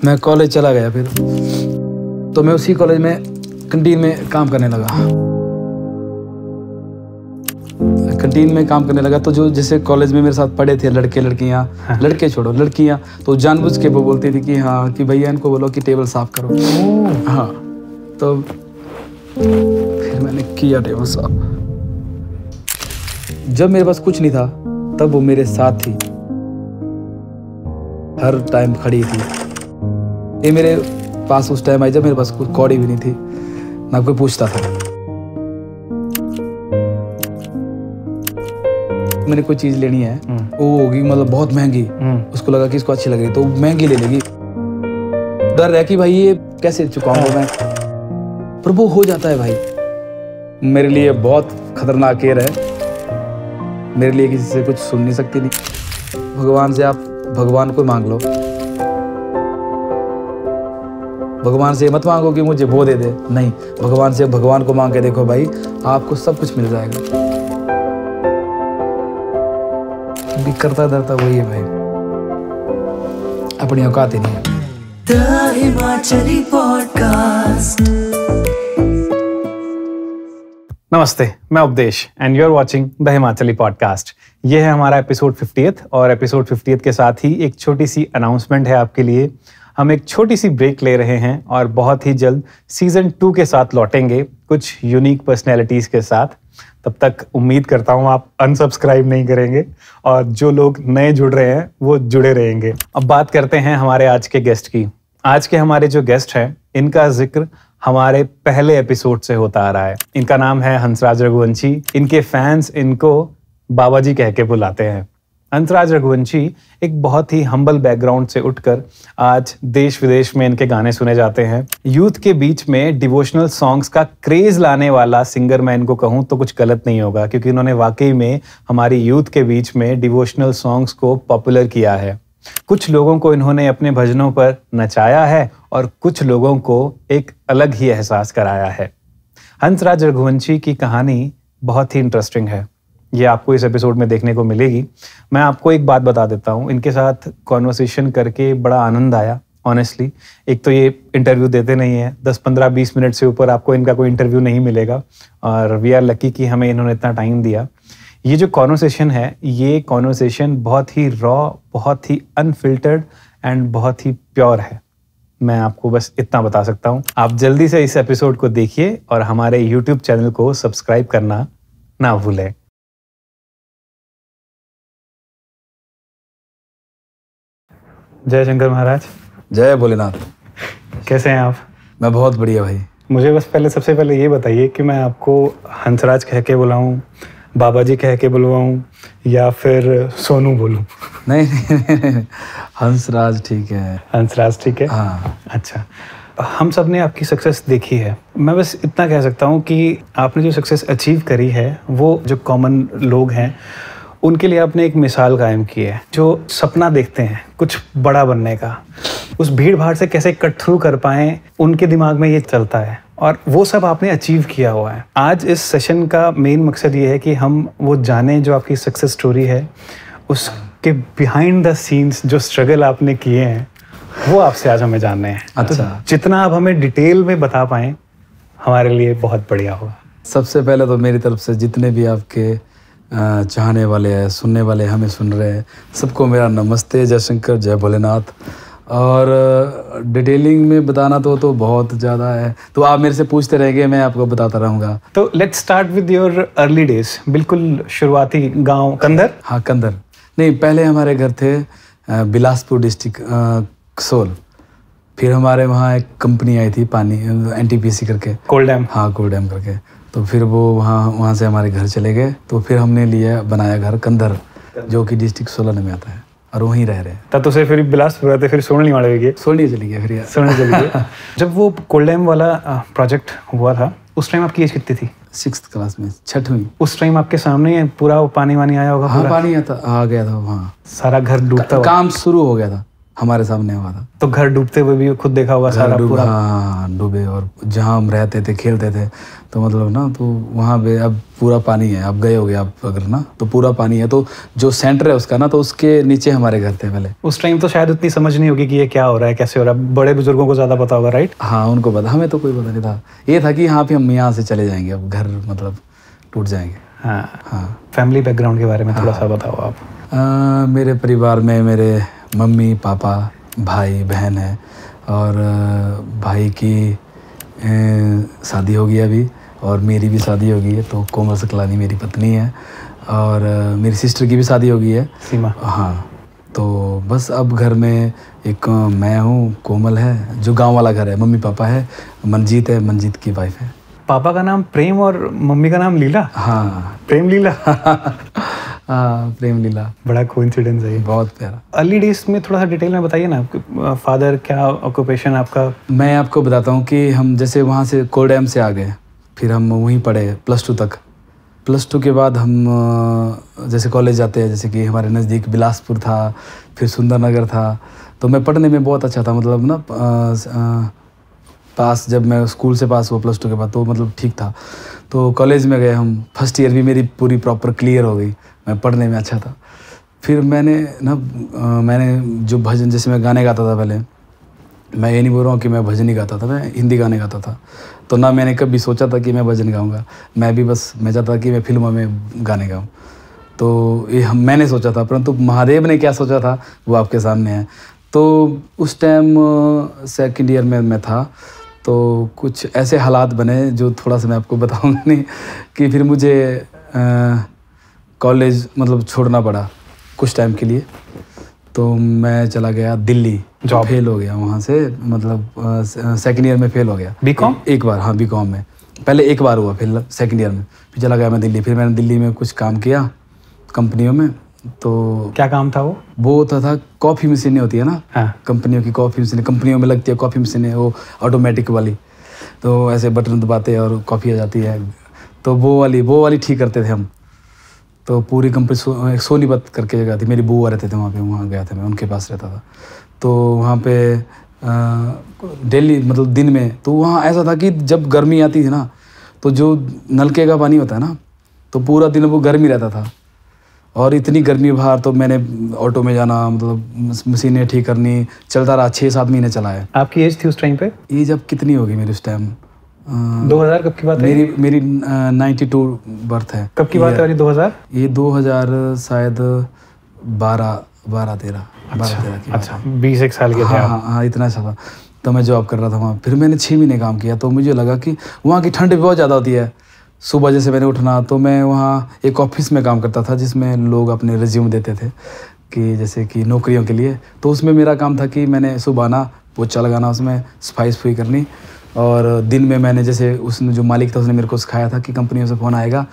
मैं कॉलेज चला गया फिर, तो मैं उसी कॉलेज में कैंटीन में काम करने लगा। कैंटीन में काम करने लगा तो जो जैसे कॉलेज में मेरे साथ पढ़े थे लड़के लड़कियां, लड़के छोड़ो लड़कियां, तो जानबूझ के वो बोलती थी कि हाँ कि भैया इनको बोलो कि टेबल साफ करो। हाँ, तो फिर मैंने किया टेबल साफ। जब मेरे पास कुछ नहीं था तब वो मेरे साथ थी, हर टाइम खड़ी थी। ये मेरे पास उस टाइम आई जब मेरे पास कोई कौड़ी भी नहीं थी, ना कोई पूछता था। मैंने कोई चीज लेनी है, वो होगी मतलब बहुत महंगी, उसको लगा कि इसको अच्छी लग रही तो महंगी ले लेगी। डर है कि भाई ये कैसे चुकाऊंगा मैं, पर वो हो जाता है भाई। मेरे लिए बहुत खतरनाक केयर है, मेरे लिए किसी से कुछ सुन नहीं सकती नहीं। भगवान से आप भगवान को मांग लो, भगवान से मत मांगो कि मुझे वो दे दे, नहीं, भगवान से भगवान को मांग के देखो भाई, आपको सब कुछ मिल जाएगा। भी करता धरता वही है भाई, अपनी औकात ही नहीं है। The Himachali podcast. नमस्ते, मैं Updesh and you are watching the Himachali podcast. ये है हमारा एपिसोड 50th और एपिसोड 50th के साथ ही एक छोटी सी अनाउंसमेंट है आपके लिए। हम एक छोटी सी ब्रेक ले रहे हैं और बहुत ही जल्द सीजन 2 के साथ लौटेंगे, कुछ यूनिक पर्सनैलिटीज के साथ। तब तक उम्मीद करता हूँ आप अनसब्सक्राइब नहीं करेंगे और जो लोग नए जुड़ रहे हैं वो जुड़े रहेंगे। अब बात करते हैं हमारे आज के गेस्ट की। आज के हमारे जो गेस्ट हैं इनका जिक्र हमारे पहले एपिसोड से होता आ रहा है। इनका नाम है हंसराज रघुवंशी। इनके फैंस इनको बाबा जी कह के बुलाते हैं। हंसराज रघुवंशी एक बहुत ही हम्बल बैकग्राउंड से उठकर आज देश विदेश में इनके गाने सुने जाते हैं। यूथ के बीच में डिवोशनल सॉन्ग्स का क्रेज लाने वाला सिंगर मैं इनको कहूँ तो कुछ गलत नहीं होगा, क्योंकि इन्होंने वाकई में हमारी यूथ के बीच में डिवोशनल सॉन्ग्स को पॉपुलर किया है। कुछ लोगों को इन्होंने अपने भजनों पर नचाया है और कुछ लोगों को एक अलग ही एहसास कराया है। हंसराज रघुवंशी की कहानी बहुत ही इंटरेस्टिंग है, ये आपको इस एपिसोड में देखने को मिलेगी। मैं आपको एक बात बता देता हूँ, इनके साथ कॉन्वर्सेशन करके बड़ा आनंद आया ऑनेस्टली। एक तो ये इंटरव्यू देते नहीं है, 10, 15, 20 मिनट से ऊपर आपको इनका कोई इंटरव्यू नहीं मिलेगा और वी आर लकी कि हमें इन्होंने इतना टाइम दिया। ये जो कॉन्वर्सेशन है, ये कॉन्वर्सेशन बहुत ही रॉ, बहुत ही अनफिल्टर्ड एंड बहुत ही प्योर है। मैं आपको बस इतना बता सकता हूँ। आप जल्दी से इस एपिसोड को देखिए और हमारे यूट्यूब चैनल को सब्सक्राइब करना ना भूलें। जय शंकर महाराज। जय भोलेनाथ। कैसे हैं आप? मैं बहुत बढ़िया भाई। मुझे बस सबसे पहले ये बताइए कि मैं आपको हंसराज कह के बुलाऊं, बाबा जी कह के बुलवाऊं या फिर सोनू बोलूं? नहीं, हंसराज ठीक है। हंसराज ठीक है? हाँ। अच्छा, हम सब ने आपकी सक्सेस देखी है। मैं बस इतना कह सकता हूँ कि आपने जो सक्सेस अचीव करी है वो जो कॉमन लोग हैं उनके लिए आपने एक मिसाल कायम की है। जो सपना देखते हैं कुछ बड़ा बनने का, उस भीड़ भाड़ से कैसे कट थ्रू कर पाएं, उनके दिमाग में ये चलता है और वो सब आपने अचीव किया हुआ है। आज इस सेशन का मेन मकसद ये है कि हम वो जानें जो आपकी सक्सेस स्टोरी है, उसके बिहाइंड द सीन्स जो स्ट्रगल आपने किए हैं वो आपसे आज हमें जानने हैं। अच्छा। तो जितना आप हमें डिटेल में बता पाएं हमारे लिए बहुत बढ़िया होगा। सबसे पहले तो मेरी तरफ से जितने भी आपके चाहने वाले हैं, सुनने वाले हमें सुन रहे हैं, सबको मेरा नमस्ते, जय शंकर, जय भोलेनाथ। और डिटेलिंग में बताना तो बहुत ज़्यादा है, तो आप मेरे से पूछते रहेंगे, मैं आपको बताता रहूँगा। तो let's start with your early days, बिल्कुल शुरुआती गांव कंदर। हाँ, कंदर नहीं, पहले हमारे घर थे बिलासपुर डिस्ट्रिक्ट कसोल। फिर हमारे वहाँ एक कंपनी आई थी पानी, NTPC करके, कोल डैम। हाँ, कोल डैम करके। तो फिर वो वहाँ से हमारे घर चले गए, तो फिर हमने बनाया घर कंदर, जो कि डिस्ट्रिक्ट सोलन में आता है, और वहीं रह रहे हैं। तब तो से फिर बिलासपुर आते, फिर सोलनी वाले गए, सोलनी चली गए फिर। सोलनी चली गए। जब वो कोल डैम वाला प्रोजेक्ट हुआ था उस टाइम आपकी एज कितनी थी? 6th क्लास में, 6वीं। उस टाइम आपके सामने पूरा पानी वानी आया होगा? हाँ, पानी आ गया था वहाँ, सारा घर डूबता हुआ। काम शुरू हो गया था, हमारे सामने हुआ था। तो घर डूबते हुए भी खुद देखा होगा सारा पूरा? हाँ, डूबे। और जहाँ हम रहते थे, खेलते थे, तो मतलब ना, तो वहाँ पे अब पूरा पानी है। आप गए होगे आप अगर ना, तो पूरा पानी है। तो जो सेंटर है उसका ना, तो उसके नीचे हमारे घर थे पहले। उस टाइम तो शायद उतनी समझ नहीं होगी कि ये क्या हो रहा है, कैसे हो रहा है। बड़े बुजुर्गों को ज़्यादा पता होगा, राइट? हाँ, उनको पता, हमें तो कोई पता नहीं था। ये था कि यहाँ पे हम यहाँ से चले जाएंगे, अब घर मतलब टूट जाएंगे। हाँ। फैमिली बैकग्राउंड के बारे में थोड़ा सा बताओ आप। मेरे परिवार में मेरे मम्मी पापा, भाई बहन है। और भाई की शादी हो गई अभी, और मेरी भी शादी हो गई है। तो कोमल सकलानी मेरी पत्नी है, और मेरी सिस्टर की भी शादी हो गई है, सीमा। हाँ। तो बस अब घर में एक मैं हूँ, कोमल है, जो गांव वाला घर है। मम्मी पापा है, मंजीत है, मंजीत की वाइफ है। पापा का नाम प्रेम और मम्मी का नाम लीला? हाँ, प्रेम लीला। हाँ, प्रेम लीला। बड़ा कोइंसिडेंस है ये। बहुत प्यारा। अर्ली डेज में थोड़ा सा डिटेल में बताइए ना, फादर क्या ऑक्यूपेशन आपका? मैं आपको बताता हूँ कि हम जैसे वहाँ से कोलडैम से आ गए, फिर हम वहीं पढ़े +2 तक। +2 के बाद हम जैसे कॉलेज जाते हैं, जैसे कि हमारे नज़दीक बिलासपुर था, फिर सुंदरनगर था। तो मैं पढ़ने में बहुत अच्छा था, मतलब ना पास, जब मैं स्कूल से पास हुआ +2 के बाद, तो मतलब ठीक था। तो कॉलेज में गए हम, फर्स्ट ईयर भी मेरी पूरी प्रॉपर क्लियर हो गई, मैं पढ़ने में अच्छा था। फिर मैंने जो भजन, जैसे मैं गाने गाता था पहले, मैं ये नहीं बोल रहा हूँ कि मैं भजन ही गाता था, मैं हिंदी गाने गाता था। तो ना मैंने कभी सोचा था कि मैं भजन गाऊंगा, मैं चाहता था कि मैं फिल्मों में गाने गाऊं। तो ये मैंने सोचा था, परंतु महादेव ने क्या सोचा था वो आपके सामने है। तो उस टाइम सेकंड ईयर में मैं था, तो कुछ ऐसे हालात बने जो थोड़ा सा मैं आपको बताऊंगा नहीं, कि फिर मुझे कॉलेज मतलब छोड़ना पड़ा कुछ टाइम के लिए। तो मैं चला गया दिल्ली, जॉब फेल हो गया वहाँ से, मतलब सेकंड ईयर में फेल हो गया। बीकॉम? एक बार, हाँ, बीकॉम में पहले एक बार हुआ, फिर सेकंड ईयर में फिर चला गया मैं दिल्ली। फिर मैंने दिल्ली में कुछ काम किया कंपनियों में। तो क्या काम था वो? वो होता था, कॉफ़ी मशीनें होती है ना, हाँ। कंपनियों की कॉफ़ी मशीनें, कंपनियों में लगती है कॉफ़ी मशीनें, वो ऑटोमेटिक वाली। तो ऐसे बटन दबाते हैं और कॉफ़ी आ जाती है। तो वो वाली ठीक करते थे हम। तो पूरी कंपनी सोनीपत करके जगह थी, मेरी बुआ रहते थे वहाँ पे, वहाँ गया था मैं, उनके पास रहता था। तो वहाँ पे डेली मतलब दिन में, तो वहाँ ऐसा था कि जब गर्मी आती थी ना, तो जो नलके का पानी होता है ना, तो पूरा दिन वो गर्मी रहता था। और इतनी गर्मी बाहर, तो मैंने ऑटो में जाना, मतलब मशीनें ठीक करनी, चलता रहा। 6-7 महीने चला है। आपकी एज थी उस टाइम पे? एज अब कितनी होगी मेरी उस टाइम? 2000 कब की बात है? मेरी 92 बर्थ है। कब की बात है? 2000? ये 2000 शायद 12-13 की। अच्छा, 21 साल के थे आप? हाँ, इतना अच्छा था। तो मैं जॉब कर रहा था वहाँ। फिर मैंने 6 महीने काम किया, तो मुझे लगा कि वहाँ की ठंड भी बहुत ज़्यादा होती है। सुबह जैसे मैंने उठना, तो मैं वहाँ एक ऑफिस में काम करता था, जिसमें लोग अपने रिज्यूम देते थे कि जैसे कि नौकरियों के लिए। तो उसमें मेरा काम था कि मैंने सुबह आना, पोछा लगाना, उसमें सफाई करनी। और दिन में मैंने जैसे उसने जो मालिक था उसने मेरे को सिखाया था कि कंपनियों से फ़ोन आएगा,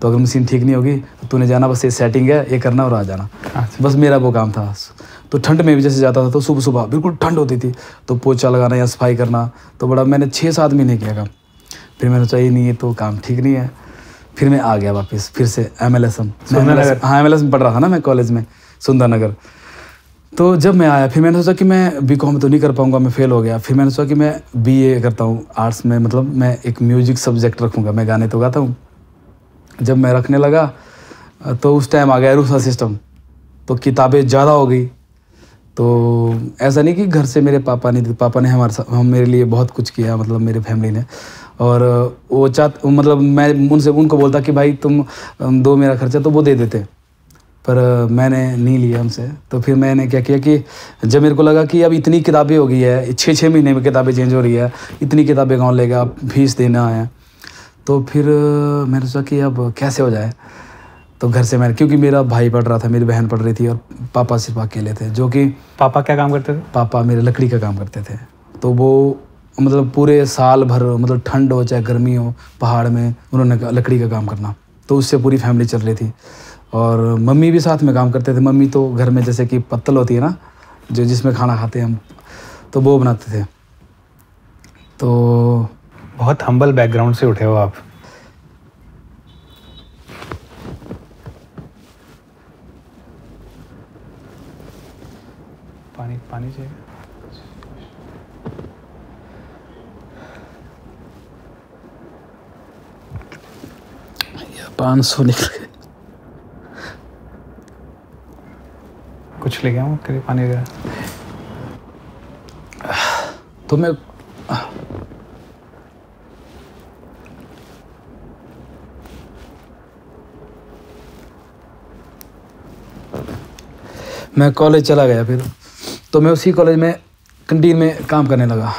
तो अगर मशीन ठीक नहीं होगी तो तूने जाना, बस ये सेटिंग है, ये करना और आ जाना। बस मेरा वो काम था। तो ठंड में भी जैसे जाता था, तो सुबह सुबह बिल्कुल ठंड होती थी, तो पोछा लगाना या सफाई करना, तो बड़ा मैंने 6-7 महीने किया काम। फिर मैंने सोचा नहीं, ये तो काम ठीक नहीं है। फिर मैं आ गया वापस, फिर से MLSM। हाँ, MLS में पढ़ रहा था ना मैं कॉलेज में, सुंदरनगर। तो जब मैं आया, फिर मैंने सोचा कि मैं बीकॉम तो नहीं कर पाऊंगा, मैं फेल हो गया। फिर मैंने सोचा कि मैं BA करता हूँ आर्ट्स में, मतलब मैं एक म्यूजिक सब्जेक्ट रखूँगा, मैं गाने तो गाता हूँ। जब मैं रखने लगा, तो उस टाइम आ गया रूसा सिस्टम, तो किताबें ज़्यादा हो गई। तो ऐसा नहीं कि घर से मेरे पापा ने मेरे लिए बहुत कुछ किया, मतलब मेरे फैमिली ने। और वो मतलब मैं उनको बोलता कि भाई तुम दो मेरा खर्चा, तो वो दे देते, पर मैंने नहीं लिया उनसे। तो फिर मैंने क्या किया कि जब मेरे को लगा कि अब इतनी किताबें हो गई है, 6-6 महीने में किताबें चेंज हो रही है, इतनी किताबें कौन लेगा, फीस देना है। तो फिर मैंने सोचा कि अब कैसे हो जाए। तो घर से क्योंकि मेरा भाई पढ़ रहा था, मेरी बहन पढ़ रही थी, और पापा सिर्फ अकेले थे। जो कि पापा क्या काम करते थे? पापा मेरे लकड़ी का काम करते थे। तो वो मतलब पूरे साल भर, मतलब ठंड हो चाहे गर्मी हो, पहाड़ में उन्होंने लकड़ी का काम करना, तो उससे पूरी फैमिली चल रही थी। और मम्मी भी साथ में काम करते थे। मम्मी तो घर में जैसे कि पत्तल होती है ना, जो जिसमें खाना खाते हैं हम, तो वो बनाते थे। तो बहुत हम्बल बैकग्राउंड से उठे हो आप। पानी पानी चाहिए। 500 निकल गए। कुछ ले गया हूँ तेरे पानी वगैरह? तो मैं कॉलेज चला गया। फिर तो मैं उसी कॉलेज में कैंटीन में काम करने लगा।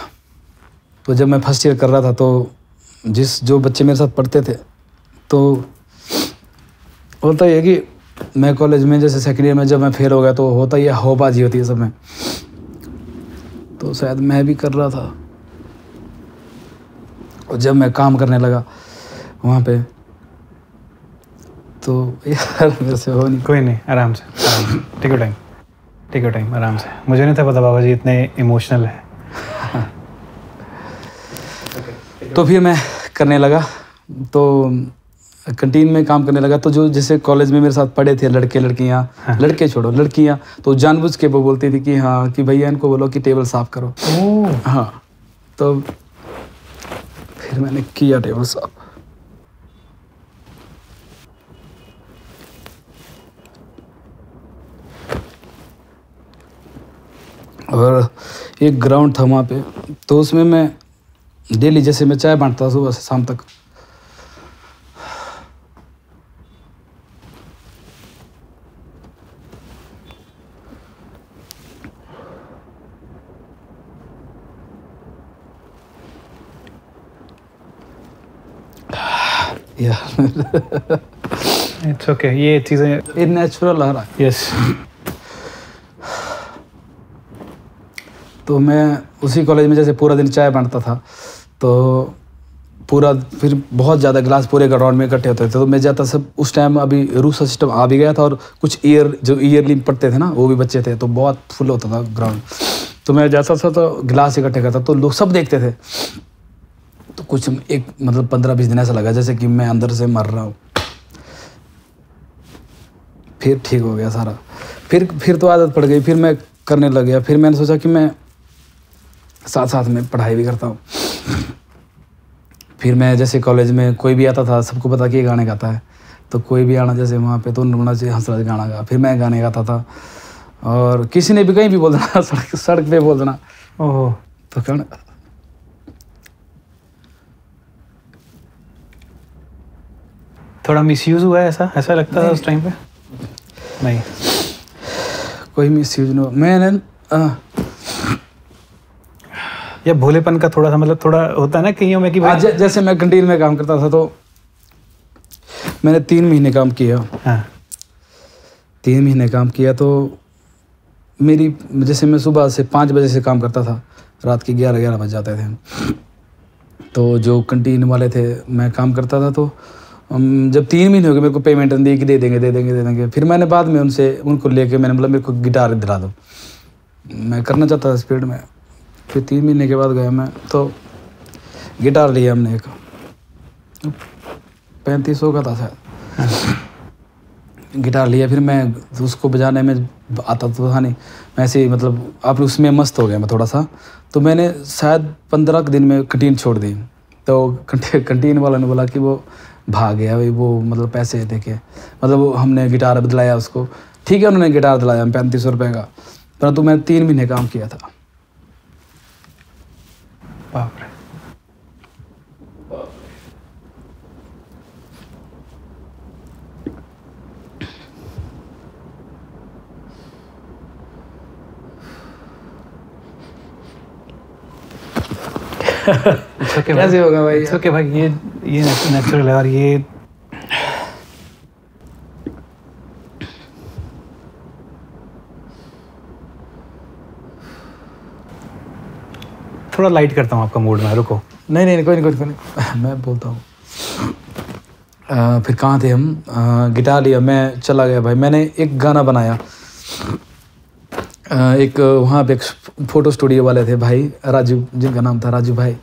तो जब मैं फर्स्ट ईयर कर रहा था तो जो बच्चे मेरे साथ पढ़ते थे तो होता ही है कि मैं कॉलेज में जैसे सेकेंड ईयर में जब मैं फेल हो गया तो होता ही है, हौबाजी होती है सब में। तो शायद मैं भी कर रहा था। और जब मैं काम करने लगा वहाँ पे तो यार मेरे से हो नहीं। कोई नहीं, आराम से टेक योर टाइम आराम से। मुझे नहीं था पता बाबा जी इतने इमोशनल है। तो फिर मैं करने लगा, तो कैंटीन में काम करने लगा। तो जो जैसे कॉलेज में मेरे साथ पढ़े थे लड़के लड़कियाँ, लड़के छोड़ो लड़कियाँ, तो जानबूझ के वो बोलती थी कि हाँ कि भैया इनको बोलो कि टेबल साफ करो। हाँ, तो फिर मैंने किया टेबल साफ। और एक ग्राउंड था वहाँ पे, तो उसमें मैं डेली जैसे मैं चाय बांटता था सुबह से शाम तक। इट्स ओके, ये चीज़ें ये नेचुरल आ रहा है। यस। तो मैं उसी कॉलेज में जैसे पूरा दिन चाय बांटता था, तो पूरा फिर बहुत ज़्यादा गिलास पूरे ग्राउंड में इकट्ठे होते थे। तो मैं जाता सब उस टाइम अभी रूसा सिस्टम आ भी गया था और कुछ ईयरली पढ़ते थे ना वो भी बच्चे थे, तो बहुत फुल होता था ग्राउंड। तो मैं जाता था तो गिलास इकट्ठे करता, तो लोग सब देखते थे। तो कुछ एक मतलब 15-20 दिन ऐसा लगा जैसे कि मैं अंदर से मर रहा हूँ। फिर ठीक हो गया सारा। फिर तो आदत पड़ गई, फिर मैं करने लग गया। फिर मैंने सोचा कि मैं साथ साथ में पढ़ाई भी करता हूँ। फिर मैं जैसे कॉलेज में कोई भी आता था, सबको पता कि ये गाने गाता है, तो कोई भी आना जैसे वहाँ पे तो उन्होंने से हंसराज गाना गा। फिर मैं गाने गाता था और किसी ने भी कहीं भी बोल देना, सड़क पे बोल देना, ओह तो कहना थोड़ा मिसयूज हुआ है, ऐसा लगता था उस टाइम पे? नहीं, कोई मिसयूज नहीं। मैंने या भोलेपन का थोड़ा सा मतलब थोड़ा होता है ना कईयों में कि भाई जैसे मैं कैंटीन में काम करता था तो मैंने 3 महीने काम किया। हाँ 3 महीने काम किया तो मेरी जैसे मैं सुबह से 5 बजे से काम करता था, रात के 11 बज जाते थे। तो जो कैंटीन वाले थे मैं काम करता था, तो जब 3 महीने हो गए मेरे को पेमेंट दी कि दे देंगे। फिर मैंने बाद में उनको लेके मैंने बोला मेरे को गिटार दिला दो, मैं करना चाहता था स्पीड में। फिर 3 महीने के बाद गया मैं, तो गिटार लिया हमने एक 3500 का था शायद। गिटार लिया, फिर मैं उसको बजाने में आता तो था नहीं, मैं ऐसे ही मतलब आप उसमें मस्त हो गया मैं थोड़ा सा। तो मैंने शायद 15 दिन में कैंटीन छोड़ दी। तो कैंटीन वाला ने बोला कि वो भाग गया भाई, वो मतलब पैसे देके मतलब वो हमने गिटार दिलाया उसको। ठीक है, उन्होंने गिटार दिलाया 3500 रुपये का, परंतु मैंने 3 महीने काम किया था। बाप रे। कैसे होगा भाई? ओके भाई, ये नेचुरल है। और ये थोड़ा लाइट करता हूँ आपका मूड में, रुको। नहीं कोई नहीं मैं बोलता हूँ। फिर कहाँ थे हम? गिटार लिया, मैं चला गया भाई। मैंने एक गाना बनाया। एक वहाँ पे एक फ़ोटो स्टूडियो वाले थे भाई, राजू, जिनका नाम था राजू भाई।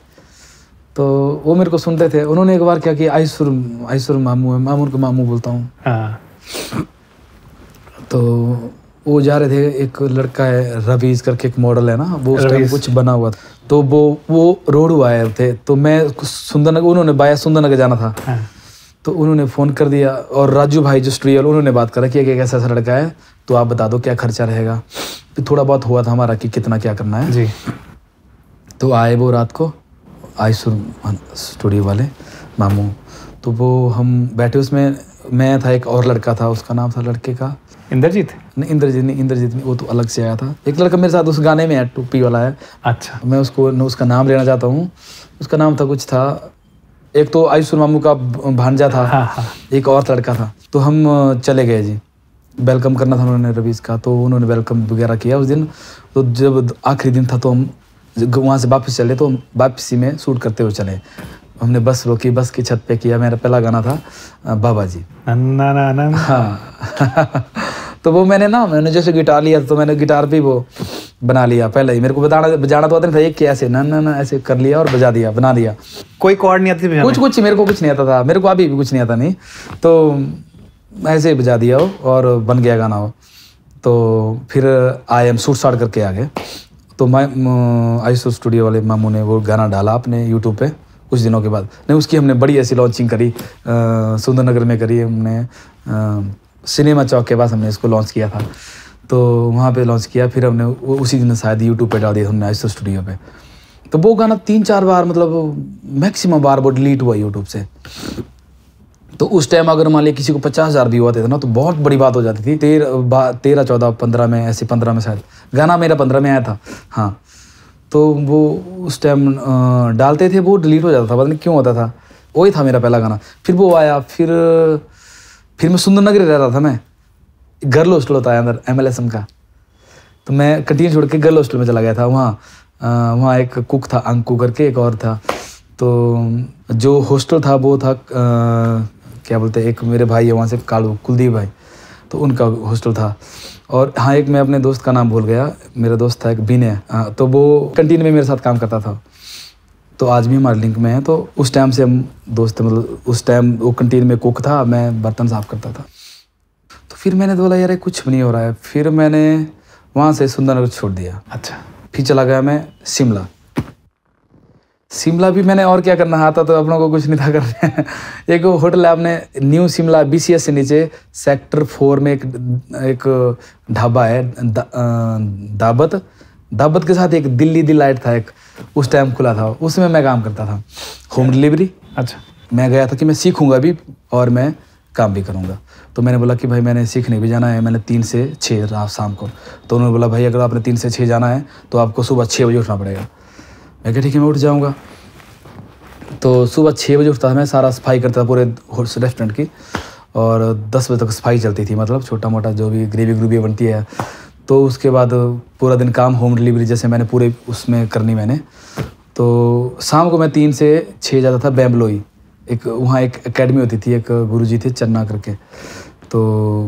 तो वो मेरे को सुनते थे। उन्होंने एक बार क्या किया, आइसुर मामू है, मामू को मामू बोलता हूँ। हाँ। तो वो जा रहे थे, एक लड़का है रवीज करके, एक मॉडल है ना, वो उस टाइम कुछ बना हुआ था, तो वो रोड आए थे, तो मैं सुंदरनगर, उन्होंने बाया सुंदरनगर जाना था। हाँ। तो उन्होंने फ़ोन कर दिया, और राजू भाई जो स्टूडियो, उन्होंने बात करा कि एक ऐसा लड़का है, तो आप बता दो क्या खर्चा रहेगा। तो थोड़ा बहुत हुआ था हमारा कि कितना क्या करना है जी। तो आए वो रात को, आइसुर स्टूडियो वाले मामू, तो वो हम बैठे, उसमें मैं था, एक और लड़का था, उसका नाम था लड़के का इंद्रजीत? नहीं, इंद्रजीत नहीं, वो तो अलग से आया था। एक लड़का मेरे साथ उस गाने में है, टोपी वाला है। अच्छा। मैं उसका नाम लेना चाहता हूँ, उसका नाम था कुछ था, एक तो आयुष मामू का भांजा था। हाँ। एक और लड़का था। तो हम चले गए जी, वेलकम करना था उन्होंने रवीज का, तो उन्होंने वेलकम वगैरह किया उस दिन। तो जब आखिरी दिन था तो हम वहाँ से वापस चले, तो हम वापसी में शूट करते हुए चले। हमने बस रोकी, बस की छत पे किया, मेरा पहला गाना था बाबा जी। हाँ तो वो मैंने जैसे गिटार लिया, तो मैंने गिटार पे वो बना लिया पहले ही। मेरे को बजाना तो आता नहीं था, एक कैसे ना ऐसे कर लिया और बजा दिया, बना दिया। कोई कॉर्ड नहीं आती? कुछ मेरे को कुछ नहीं आता था, मेरे को अभी भी कुछ नहीं आता नहीं, तो ऐसे ही बजा दिया हो और बन गया गाना हो। तो फिर आए हम शूट शाट करके आ गए। तो मैं आइसो स्टूडियो वाले मामू ने वो गाना डाला अपने यूट्यूब पे कुछ दिनों के बाद। नहीं, उसकी हमने बड़ी ऐसी लॉन्चिंग करी, सुंदरनगर में करी हमने, सिनेमा चौक के पास हमने इसको लॉन्च किया था, तो वहाँ पे लॉन्च किया। फिर हमने उसी दिन शायद यूट्यूब पे डाल दिया हमने आइसो स्टूडियो पे। तो वो गाना 3-4 बार, मतलब मैक्सिमम बार वो डिलीट हुआ यूट्यूब से। तो उस टाइम अगर मान लिया किसी को 50,000 व्यू आते थे ना, तो बहुत बड़ी बात हो जाती थी। 13, 14, 15 में, ऐसे 15 में शायद गाना मेरा 15 में आया था। हाँ, तो वो उस टाइम डालते थे, वो डिलीट हो जाता था, पता नहीं क्यों होता था। वही था मेरा पहला गाना। फिर वो आया, फिर मैं सुंदरनगर रह रहा था। मैं गर्ल हॉस्टल होता है अंदर MLSM का, तो मैं कंटीन छोड़ के गर्ल हॉस्टल में चला गया था। वहाँ एक कुक था, अंकु करके, एक और था। तो जो हॉस्टल था वो था क्या बोलते हैं, एक मेरे भाई है वहाँ से, कालू कुलदीप भाई, तो उनका हॉस्टल था। और हाँ, एक मैं अपने दोस्त का नाम भूल गया, मेरा दोस्त था एक विनय, तो वो कैंटीन में मेरे साथ काम करता था, तो आज भी हमारे लिंक में है। तो उस टाइम से हम दोस्त, मतलब उस टाइम वो कैंटीन में कुक था, मैं बर्तन साफ करता था। तो फिर मैंने बोला यार कुछ भी नहीं हो रहा है। फिर मैंने वहाँ से सुंदरनगर छोड़ दिया। अच्छा। फिर चला गया मैं शिमला भी मैंने और क्या करना आता, तो अपनों को कुछ नहीं था करने। एक होटल है आपने न्यू शिमला BCS से नीचे सेक्टर 4 में एक ढाबा है, दाबत के साथ एक दिल्ली डिलाइट था, एक उस टाइम खुला था, उसमें मैं काम करता था, होम डिलीवरी। अच्छा। मैं गया था कि मैं सीखूंगा भी और मैं काम भी करूंगा। तो मैंने बोला कि भाई मैंने सीखने भी जाना है, मैंने 3 से 6 रात शाम को। तो उन्होंने बोला भाई अगर आपने 3 से 6 जाना है तो आपको सुबह 6 बजे उठना पड़ेगा। मैं कहा ठीक है, मैं उठ जाऊँगा। तो सुबह 6 बजे उठता था मैं, सारा सफाई करता था पूरे रेस्टोरेंट की, और 10 बजे तक सफाई चलती थी, मतलब छोटा मोटा जो भी ग्रेवी बनती है। तो उसके बाद पूरा दिन काम होम डिलीवरी जैसे मैंने पूरे उसमें करनी मैंने। तो शाम को मैं 3 से 6 जाता था बेम्बलोई, वहाँ एक एकेडमी होती थी, एक गुरुजी थे चन्ना करके। तो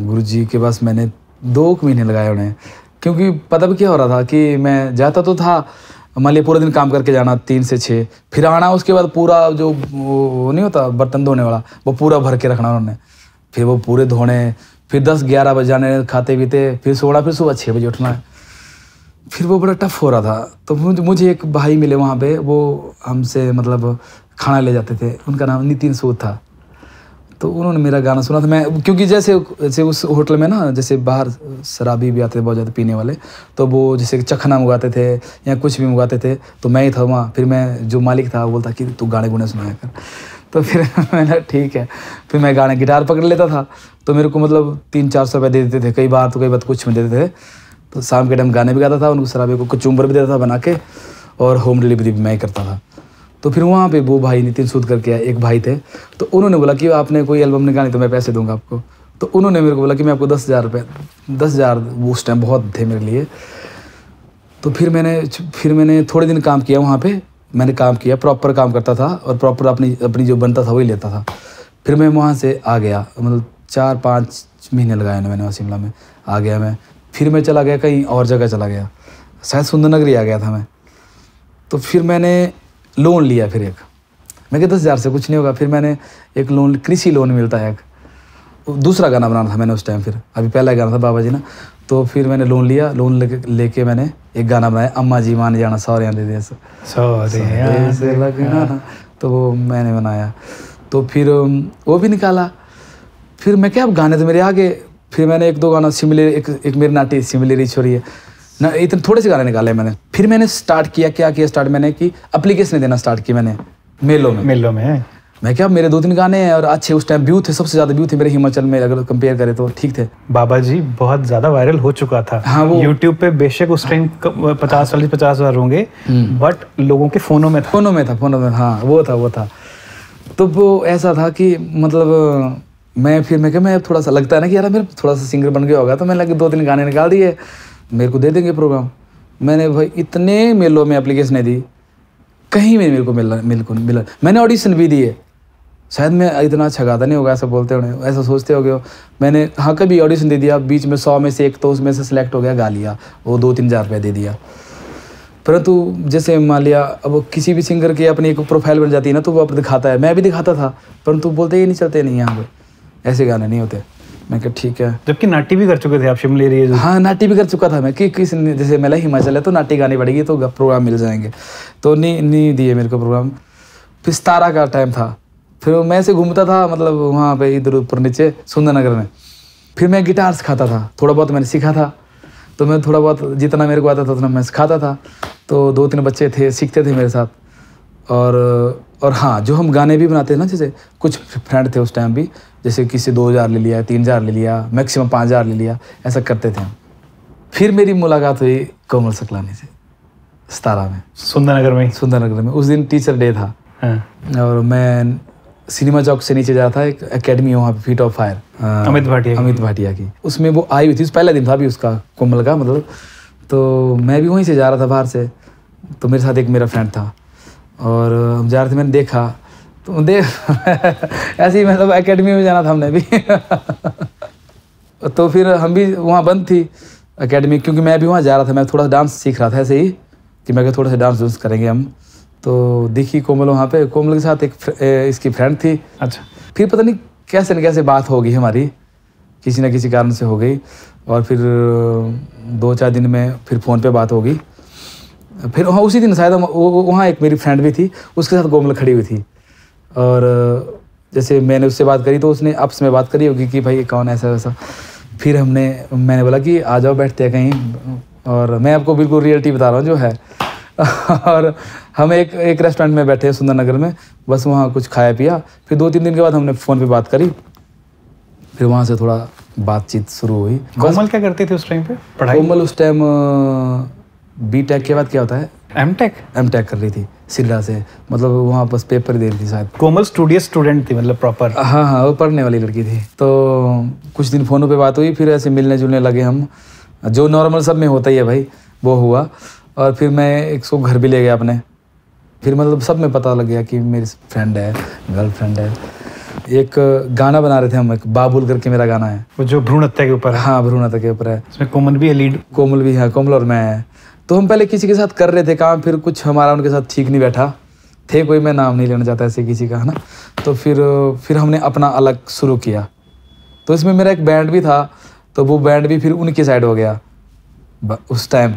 गुरुजी के पास मैंने 2 महीने लगाए उन्हें, क्योंकि पता भी क्या हो रहा था कि मैं जाता तो था, मान लिया पूरा दिन काम करके जाना 3 से 6, फिर आना, उसके बाद पूरा जो वो नहीं होता बर्तन धोने वाला, वो पूरा भर के रखना उन्होंने, फिर वो पूरे धोने, फिर 10-11 बजे जाने खाते पीते, फिर सोना, फिर सुबह 6 बजे उठना है। फिर वो बड़ा टफ हो रहा था। तो मुझे एक भाई मिले वहाँ पे, वो हमसे मतलब खाना ले जाते थे, उनका नाम नितिन सूद था। तो उन्होंने मेरा गाना सुना था। मैं क्योंकि जैसे उस होटल में ना, जैसे बाहर शराबी भी आते थे बहुत ज़्यादा पीने वाले, तो वो जैसे चखना मंगाते थे या कुछ भी मंगाते थे, तो मैं ही था वहाँ। फिर मैं जो मालिक था वो बोलता कि तू गाने गुने सुनाया कर। तो फिर मैंने ठीक है, फिर मैं गाने गिटार पकड़ लेता था, तो मेरे को मतलब 300-400 रुपये दे देते थे, कई बार कुछ में दे देते थे। तो शाम के टाइम गाने भी गाता था, उनको शराबी को कचुम्बर भी देता था बना के, और होम डिलीवरी भी मैं ही करता था। तो फिर वहाँ पे वो भाई नितिन सूद करके एक भाई थे, तो उन्होंने बोला कि आपने कोई एल्बम निकाली तो मैं पैसे दूंगा आपको। तो उन्होंने मेरे को बोला कि मैं आपको 10,000 रुपये, 10,000 वो उस टाइम बहुत थे मेरे लिए। तो फिर मैंने थोड़े दिन काम किया वहाँ पे, मैंने काम किया, प्रॉपर काम करता था, और प्रॉपर अपनी जो बनता था वही लेता था। फिर मैं वहाँ से आ गया, मतलब 4-5 महीने लगाए मैंने वहाँ शिमला में, आ गया मैं। फिर मैं चला गया कहीं और जगह चला गया, शायद सुंदरनगर ही आ गया था मैं। तो फिर मैंने लोन लिया, फिर मैं कहा 10,000 से कुछ नहीं होगा। फिर मैंने एक कृषि लोन मिलता है, एक दूसरा गाना बनाना था मैंने उस टाइम, फिर अभी पहला गाना था बाबा जी ना। तो फिर मैंने लोन लिया, लोन लेके मैंने एक गाना बनाया, अम्मा जी मान जाना सौरियां दे दे से लगना ना, तो वो मैंने बनाया। तो फिर वो भी निकाला। फिर मैं क्या, अब गाने तो मेरे आगे, फिर मैंने 1-2 गाना सिमिलर, एक मेरी नाटी सिमिलर छोड़ी है ना, इतने थोड़े से गाने निकाले मैंने। फिर मैंने स्टार्ट किया, क्या किया स्टार्ट मैंने कि एप्लीकेशन देना स्टार्ट की मैंने मेलों में। मैं क्या, मेरे 2-3 गाने हैं और अच्छे उस टाइम व्यू थे, सबसे ज़्यादा व्यू थे मेरे हिमाचल में, अगर कंपेयर करें तो ठीक थे। बाबा जी बहुत ज़्यादा वायरल हो चुका था। हाँ, वो यूट्यूब पे बेशक उस टाइम 50,000 होंगे, बट लोगों के फ़ोनों में था। हाँ, वो था। तो वो ऐसा था कि मतलब मैं थोड़ा सा लगता है ना कि यार मेरा थोड़ा सा सिंगर बन गया होगा, तो मैंने लगे 2-3 गाने निकाल दिए, मेरे को दे देंगे प्रोग्राम। मैंने भाई इतने मेलों में एप्लीकेशनें दी, कहीं में मेरे को मिला। मैंने ऑडिशन भी दिए, शायद मैं इतना अच्छा गाता नहीं होगा, ऐसा बोलते हो, ऐसा सोचते होगे। मैंने कभी ऑडिशन दे दिया, बीच में 100 में से एक तो उसमें से सिलेक्ट हो गया, गा लिया, वो 2-3 हज़ार रुपये दे दिया। परंतु जैसे मान लिया, अब किसी भी सिंगर की अपनी एक प्रोफाइल बन जाती है ना, तो वो अब दिखाता है, मैं भी दिखाता था, परंतु बोलते ही नहीं चलते नहीं, यहाँ पे ऐसे गाने नहीं होते। मैं कहा ठीक है। जबकि नाटी भी कर चुके थे आप शिमला एरिया। हाँ, नाटी भी कर चुका था मैं कि जैसे मेरा हिमाचल है तो नाटी गानी पड़ेगी तो प्रोग्राम मिल जाएंगे, तो नहीं दिए मेरे को प्रोग्राम। फिर 17 का टाइम था, फिर मैं ऐसे घूमता था, मतलब वहाँ पे इधर ऊपर नीचे सुंदरनगर में। फिर मैं गिटार सिखाता था, थोड़ा बहुत मैंने सीखा था, तो मैं थोड़ा बहुत जितना मेरे को आता था उतना मैं सिखाता था। तो 2-3 बच्चे थे, सीखते थे मेरे साथ। और हाँ, जो हम गाने भी बनाते हैं ना, जैसे कुछ फ्रेंड थे उस टाइम भी, जैसे किसी 2,000 ले लिया, 3,000 ले लिया, मैक्सिमम 5,000 ले लिया, ऐसा करते थे हम। फिर मेरी मुलाकात हुई कोमल सकलानी से 17 में, सुंदरनगर में। उस दिन टीचर डे था। हाँ। और मैं सिनेमा चौक से नीचे जा रहा था, एक एकेडमी वहाँ पे, feet of fire, Amit Bhatia की, उसमें वो आई हुई थी। पहला दिन था भी उसका, कोमल का मतलब। तो मैं भी वहीं से जा रहा था बाहर से, तो मेरे साथ एक मेरा फ्रेंड था और हम जा रहे थे। मैंने देखा तो ऐसे ही मतलब एकेडमी में जाना था हमने भी तो फिर हम भी, वहाँ बंद थी एकेडमी, क्योंकि मैं भी वहाँ जा रहा था, मैं थोड़ा डांस सीख रहा था ऐसे ही कि मैं थोड़ा सा डांस करेंगे हम। तो देखी कोमल वहाँ पे, कोमल के साथ एक इसकी फ्रेंड थी। अच्छा। फिर पता नहीं कैसे न कैसे बात हो गई हमारी, किसी न किसी कारण से हो गई, और फिर 2-4 दिन में फिर फ़ोन पे बात हो गई। फिर हाँ, उसी दिन शायद वहाँ एक मेरी फ्रेंड भी थी, उसके साथ कोमल खड़ी हुई थी, और जैसे मैंने उससे बात करी तो उसने आपस में बात करी होगी कि भाई कौन ऐसा वैसा। फिर मैंने बोला कि आ जाओ, बैठते हैं कहीं, और मैं आपको बिल्कुल रियलिटी बता रहा हूँ जो है और हम एक रेस्टोरेंट में बैठे सुंदरनगर में, बस वहाँ कुछ खाया पिया। फिर 2-3 दिन के बाद हमने फ़ोन पे बात करी, फिर वहाँ से थोड़ा बातचीत शुरू हुई। कोमल क्या करती थी उस टाइम पे पढ़ाई? कोमल उस टाइम B.Tech के बाद क्या होता है, M.Tech कर रही थी सिल्ला से, मतलब वहाँ बस पेपर दे रही थी शायद। कोमल स्टूडेंट थी, मतलब प्रॉपर? हाँ, वो पढ़ने वाली लड़की थी। तो कुछ दिन फ़ोनों पे बात हुई, फिर ऐसे मिलने जुलने लगे हम, जो नॉर्मल सब में होता ही है भाई, वो हुआ। और फिर मैं एक घर भी ले गया अपने, फिर मतलब सब में पता लग गया कि मेरी फ्रेंड है, गर्लफ्रेंड है। एक गाना बना रहे थे हम, एक बाबुल करके मेरा गाना है, वो जो भ्रूण हत्या के ऊपर है। हाँ, भ्रूण हत्या के ऊपर है। उसमें कोमल भी है लीड? कोमल भी है, कोमल और मैं है। तो हम पहले किसी के साथ कर रहे थे काम, फिर कुछ हमारा उनके साथ ठीक नहीं बैठा थे, कोई मैं नाम नहीं लेना चाहता ऐसे किसी का, है ना। तो फिर हमने अपना अलग शुरू किया। तो इसमें मेरा एक बैंड भी था, तो वो बैंड भी फिर उनकी साइड हो गया उस टाइम।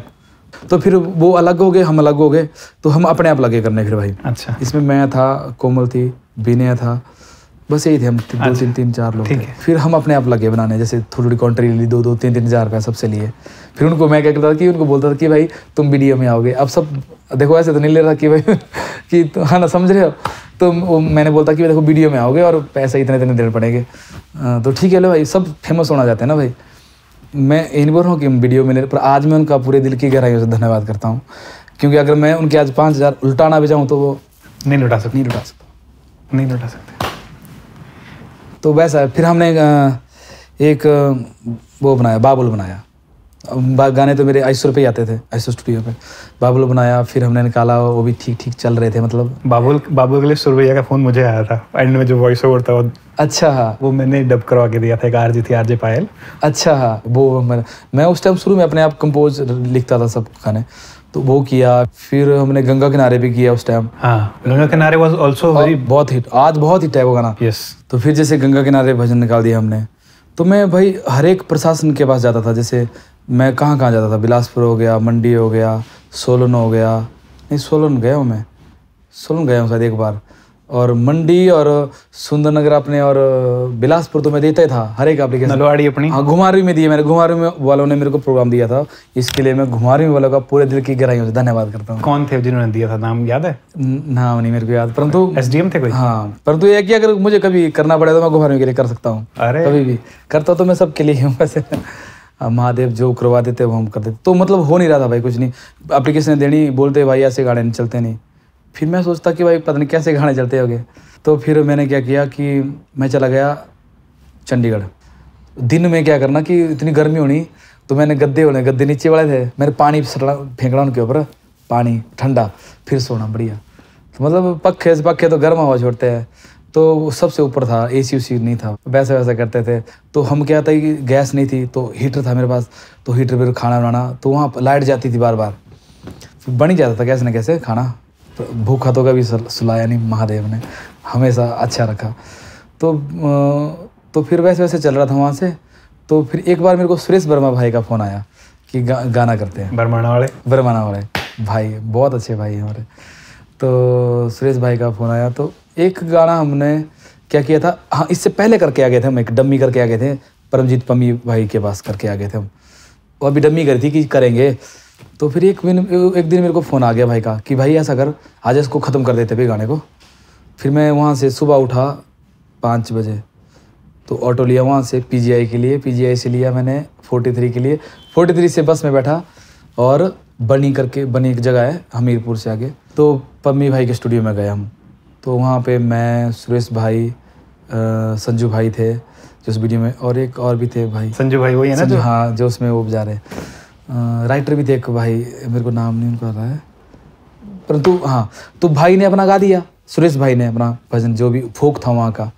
तो फिर वो अलग हो गए, हम अलग हो गए, तो हम अपने आप लगे करने फिर भाई। अच्छा। इसमें मैं था, कोमल थी, विनय था, बस यही थे हम, 2-3-4 लोग थे। फिर हम अपने आप लगे बनाने, जैसे थोड़ी कॉन्ट्री ली, 2-3 हज़ार रुपये सबसे लिए। फिर उनको मैं क्या करता था कि उनको बोलता था कि भाई तुम वीडियो में आओगे। अब सब देखो ऐसे तो नहीं ले रहा कि भाई कि तो, हाँ ना, समझ रहे हो। तो मैंने बोलता कि देखो वीडियो में आओगे और पैसे इतने देने पड़ेंगे, तो ठीक है लो भाई, सब फेमस होना चाहते हैं ना भाई। मैं ये नहीं बोल रहा हूँ कि वीडियो में ले, पर आज मैं उनका पूरे दिल की गहराइयों से धन्यवाद करता हूँ, क्योंकि अगर मैं उनके आज 5,000 उल्टाना भी चाहूँ तो वो नहीं लुटा सकते। तो वैसा फिर हमने एक वो बनाया, बाबुल बनाया। गाने तो मेरे 250 रुपये आते थे ISO स्टूडियो पे। बाबुल बनाया, फिर हमने निकाला, वो भी ठीक चल रहे थे। मतलब बाबुल के लिए 100 रुपये का फ़ोन मुझे आया था, एंड में जो वॉइस ओवर था वो। अच्छा। हाँ, वो मैंने डब करवा के दिया था, एक RJ पायल। अच्छा। हाँ, वो मैं उस टाइम शुरू में अपने आप कंपोज लिखता था सब गाने, तो वो किया। फिर हमने गंगा किनारे भी किया उस टाइम। हाँ, गंगा किनारे वाज आल्सो बहुत हिट, आज बहुत हिट है वो गाना। यस। तो फिर जैसे गंगा किनारे भजन निकाल दिया हमने, तो मैं भाई हर एक प्रशासन के पास जाता था, जैसे मैं कहाँ कहाँ जाता था, बिलासपुर हो गया, मंडी हो गया, सोलन हो गया, नहीं सोलन गया हूँ मैं, सोलन गया हूँ शायद एक बार, और मंडी और सुंदरनगर अपने और बिलासपुर तो मैं देता ही था हर एक एप्लीकेशन। नलवाड़ी अपनी, हाँ घुमारवी में दिए मैंने, घुमारवी में वालों ने मेरे को प्रोग्राम दिया था, इसके लिए मैं घुमारवी वालों का पूरे दिल की गहराइयों से धन्यवाद करता हूँ। कौन थे जिन्होंने दिया था, नाम याद है? नाम नहीं मेरे को याद, परंतु SDM थे कोई? हाँ, परंतु ये कि अगर मुझे कभी करना पड़े तो मैं घुमारवी के लिए कर सकता हूँ। अरे कभी भी करता तो मैं सबके लिए हूँ वैसे। महादेव जो करवा देते वो हम कर देते, तो मतलब हो नहीं रहा था भाई कुछ नहीं, एप्लीकेशन देनी, बोलते भाई ऐसे गाने नहीं चलते नहीं। फिर मैं सोचता कि भाई पता नहीं कैसे गाने चलते होंगे, तो फिर मैंने क्या किया कि मैं चला गया चंडीगढ़। दिन में क्या करना कि इतनी गर्मी होनी, तो मैंने गद्दे नीचे वाले थे, मैंने पानी फेंकना उनके ऊपर, पानी ठंडा, फिर सोना बढ़िया। तो मतलब पक्के तो गर्म हवा छोड़ते हैं, तो सबसे ऊपर था, AC उसी नहीं था, वैसा करते थे। तो हम क्या था कि गैस नहीं थी तो हीटर था मेरे पास, तो हीटर पर खाना बनाना, तो वहाँ लाइट जाती थी बार बार, बन ही जाता था कैसे न कैसे खाना। तो भूखा तो कभी सुलाया नहीं, महादेव ने हमेशा अच्छा रखा। तो फिर वैसे चल रहा था वहाँ से। तो फिर एक बार मेरे को सुरेश वर्मा भाई का फ़ोन आया कि गाना करते हैं। बरमाना वाले भाई बहुत अच्छे भाई हमारे। तो सुरेश भाई का फ़ोन आया, तो एक गाना हमने क्या किया था, हाँ इससे पहले करके आ गए थे हम, एक डम्मी करके आ गए थे, परमजीत पम्मी भाई के पास करके आ गए थे हम। वो अभी डम्मी करी थी कि करेंगे। तो फिर एक दिन मेरे को फ़ोन आ गया भाई का कि भाई ऐसा कर, आज इसको ख़त्म कर देते भाई गाने को। फिर मैं वहाँ से सुबह उठा 5 बजे, तो ऑटो लिया वहाँ से PGI के लिए, PGI से लिया मैंने 43 के लिए, 43 से बस में बैठा और बनी एक जगह है हमीरपुर से आगे, तो पम्मी भाई के स्टूडियो में गए हम। तो वहाँ पे मैं, सुरेश भाई, संजू भाई थे जो उस वीडियो में, और एक और भी थे भाई, संजू भाई वही है ना जो, हाँ जो उसमें वो बजा रहे, राइटर भी थे एक भाई, मेरे को नाम नहीं उनका आ रहा है, परंतु हाँ, तो भाई ने अपना गा दिया, सुरेश भाई ने अपना भजन जो भी फोक था वहाँ का।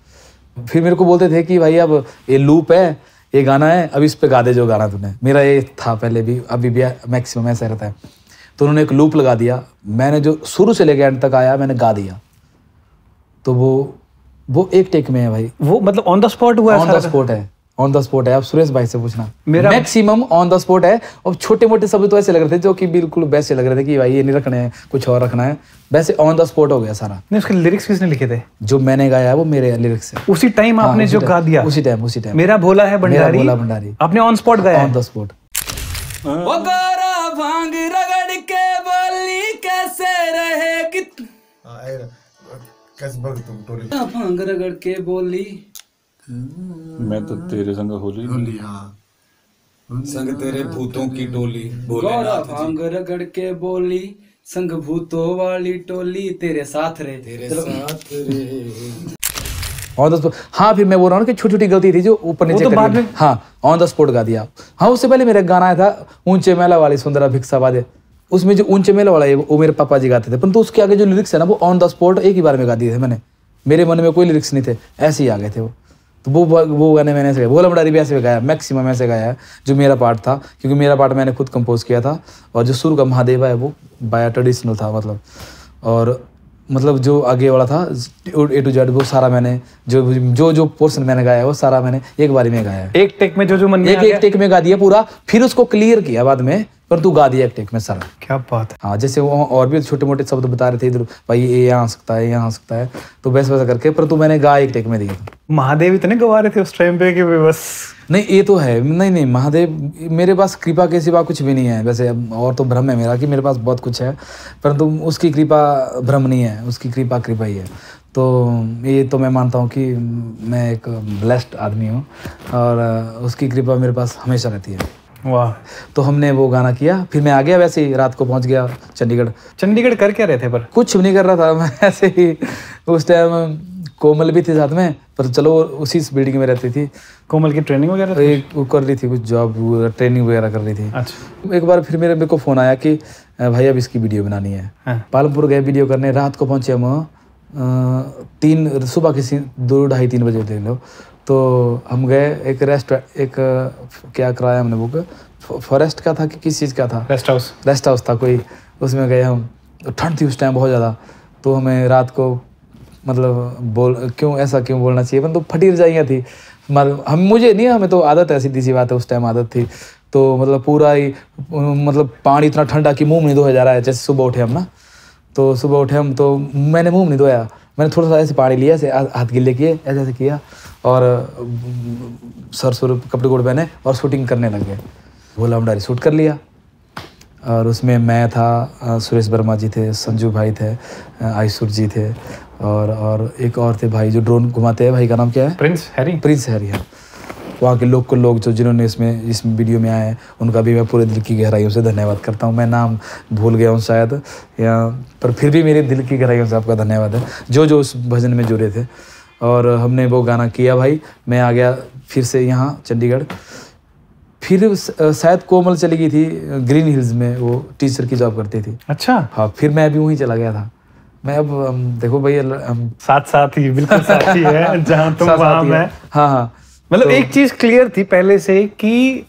फिर मेरे को बोलते थे कि भाई अब ये लूप है, ये गाना है, अब इस पे गा दे जो गाना तूने। मेरा ये था पहले भी, अभी भी मैक्सिमम ऐसा रहता है। तो उन्होंने एक लूप लगा दिया, मैंने जो शुरू से लेकर एंड तक आया मैंने गा दिया। तो वो एक टेक में है भाई, वो मतलब ऑन द स्पॉट हुआ है, ऑन द स्पॉट है। आप सुरेश भाई से पूछना, मेरा मैक्सिमम ऑन द स्पॉट है। और छोटे मोटे शब्द तो ऐसे लग रहे थे जो कि बिल्कुल वैसे लग रहे थे कि भाई ये नहीं रखने हैं, कुछ और रखना है, वैसे ऑन द स्पॉट हो गया सारा। नहीं, उसके लिरिक्स किसने लिखे थे? जो मैंने गाया है वो मेरे लिरिक्स है। उसी टाइम आपने जो गा दिया? उसी टाइम मेरा भोला है भंडारी आपने ऑन स्पॉट गाया? On the spot. वो गोरा भांग रगड़ के बोली कैसे रहे कि कैसे भग तुम टोली भांग रगड़ के बोली, मैं तो तेरे संग होली हाँ संग तेरे भूतों की टोली, गोरा भांग रगड़ के बोली, संग भूतों वाली टोली, तेरे साथ रे तेरे साथ रे। On the spot. हाँ फिर मैं बोल रहा हूँ कि छोटी छोटी गलती थी जो ऊपर नीचे तो बाद में, हाँ ऑन द स्पॉट गा दिया। हाँ उससे पहले मेरा गाना आया था ऊंचे मेला वाली सुंदरा भिक्षा वादे, उसमें जो ऊंचे मेला वाला है वो मेरे पापा जी गाते थे, परंतु उसके आगे जो लिरिक्स है ना वो ऑन द स्पॉट एक ही बार में गा दिए थे मैंने, मेरे मन में कोई लिरिक्स नहीं थे, ऐसे ही आ गए थे वो। तो वो गाने मैंने ऐसे गाया, भोला भंडारी भी ऐसे गाया, मैक्सिमम ऐसे गाया है जो मेरा पार्ट था, क्योंकि मेरा पार्ट मैंने खुद कंपोज किया था। और जो शुरू का महादेवा है वो बाया ट्रेडिशनल था मतलब, और मतलब जो आगे वाला था A to Z वो सारा मैंने जो पोर्शन मैंने गाया है वो सारा मैंने एक बारी में गाया है। एक टेक में जो मन में एक टेक में गा दिया पूरा, फिर उसको क्लियर किया बाद में, परंतु गा दिया एक टेक में सारा। क्या बात है। हाँ जैसे वो और भी छोटे मोटे शब्द बता रहे थे इधर, भाई ये यहाँ आ सकता है, यहाँ आ सकता है, तो वैसा करके, परंतु मैंने गा एक टेक में दिया था। महादेव इतने गवा रहे थे उस टाइम पे कि बस नहीं ये तो है, नहीं महादेव मेरे पास कृपा के सिवा कुछ भी नहीं है वैसे, और तो भ्रम है मेरा कि मेरे पास बहुत कुछ है, परंतु उसकी कृपा भ्रम नहीं है, उसकी कृपा ही है। तो ये तो मैं मानता हूँ कि मैं एक ब्लेस्ड आदमी हूँ और उसकी कृपा मेरे पास हमेशा रहती है। वाह। तो हमने वो गाना किया, फिर मैं आ गया, वैसे ही रात को पहुँच गया चंडीगढ़। कर क्या रहे थे? पर कुछ नहीं कर रहा था मैं, ऐसे ही उस टाइम कोमल भी थी साथ में, पर चलो उसी बिल्डिंग में रहती थी। कोमल की ट्रेनिंग वगैरह वो कर रही थी, कुछ जॉब ट्रेनिंग वगैरह कर रही थी। अच्छा। एक बार फिर मेरे को फ़ोन आया कि भाई अब इसकी वीडियो बनानी है। हाँ। पालमपुर गए वीडियो करने, रात को पहुँचे हम 3 सुबह किसी 2-2:30-3 बजे देख लो। तो हम गए एक क्या कराया हमने बुक, फॉरेस्ट का था कि किस चीज़ का था, रेस्ट हाउस था कोई, उसमें गए हम। ठंड थी उस टाइम बहुत ज़्यादा, तो हमें रात को मतलब क्यों बोलना चाहिए, तो फटी रजाइयाँ थी हमें तो आदत है, सीधी सी बात है, उस टाइम आदत थी। तो मतलब पूरा ही मतलब पानी इतना ठंडा कि मुंह नहीं धोया जा रहा है। जैसे सुबह उठे हम ना, तो सुबह उठे हम तो मैंने मुंह नहीं धोया, मैंने थोड़ा सा ऐसे पानी लिया, ऐसे हाथ गिले किए, ऐसे ऐसे किया और सर कपड़े कोट पहने और शूटिंग करने लग गए। भोला भंडारी शूट कर लिया और उसमें मैं था, सुरेश वर्मा जी थे, संजू भाई थे, आयुषुर जी थे और एक और थे भाई जो ड्रोन घुमाते हैं, भाई का नाम क्या है? प्रिंस हैरी है। वहाँ के लोग जो जिन्होंने इस वीडियो में आए हैं उनका भी मैं पूरे दिल की गहराइयों से धन्यवाद करता हूँ। मैं नाम भूल गया हूँ शायद, या पर फिर भी मेरे दिल की गहराइयों से आपका धन्यवाद है जो उस भजन में जुड़े थे। और हमने वो गाना किया भाई। मैं आ गया फिर से यहाँ चंडीगढ़, फिर शायद कोमल चली गई थी ग्रीन हिल्स में, वो टीचर की जॉब करती थी। अच्छा। हाँ, फिर मैं भी वहीं चला गया था। मैं अब देखो भाई साथ ही बिल्कुल साथ ही है, जहाँ तुम वहाँ मैं। हाँ मतलब एक चीज क्लियर थी पहले से कि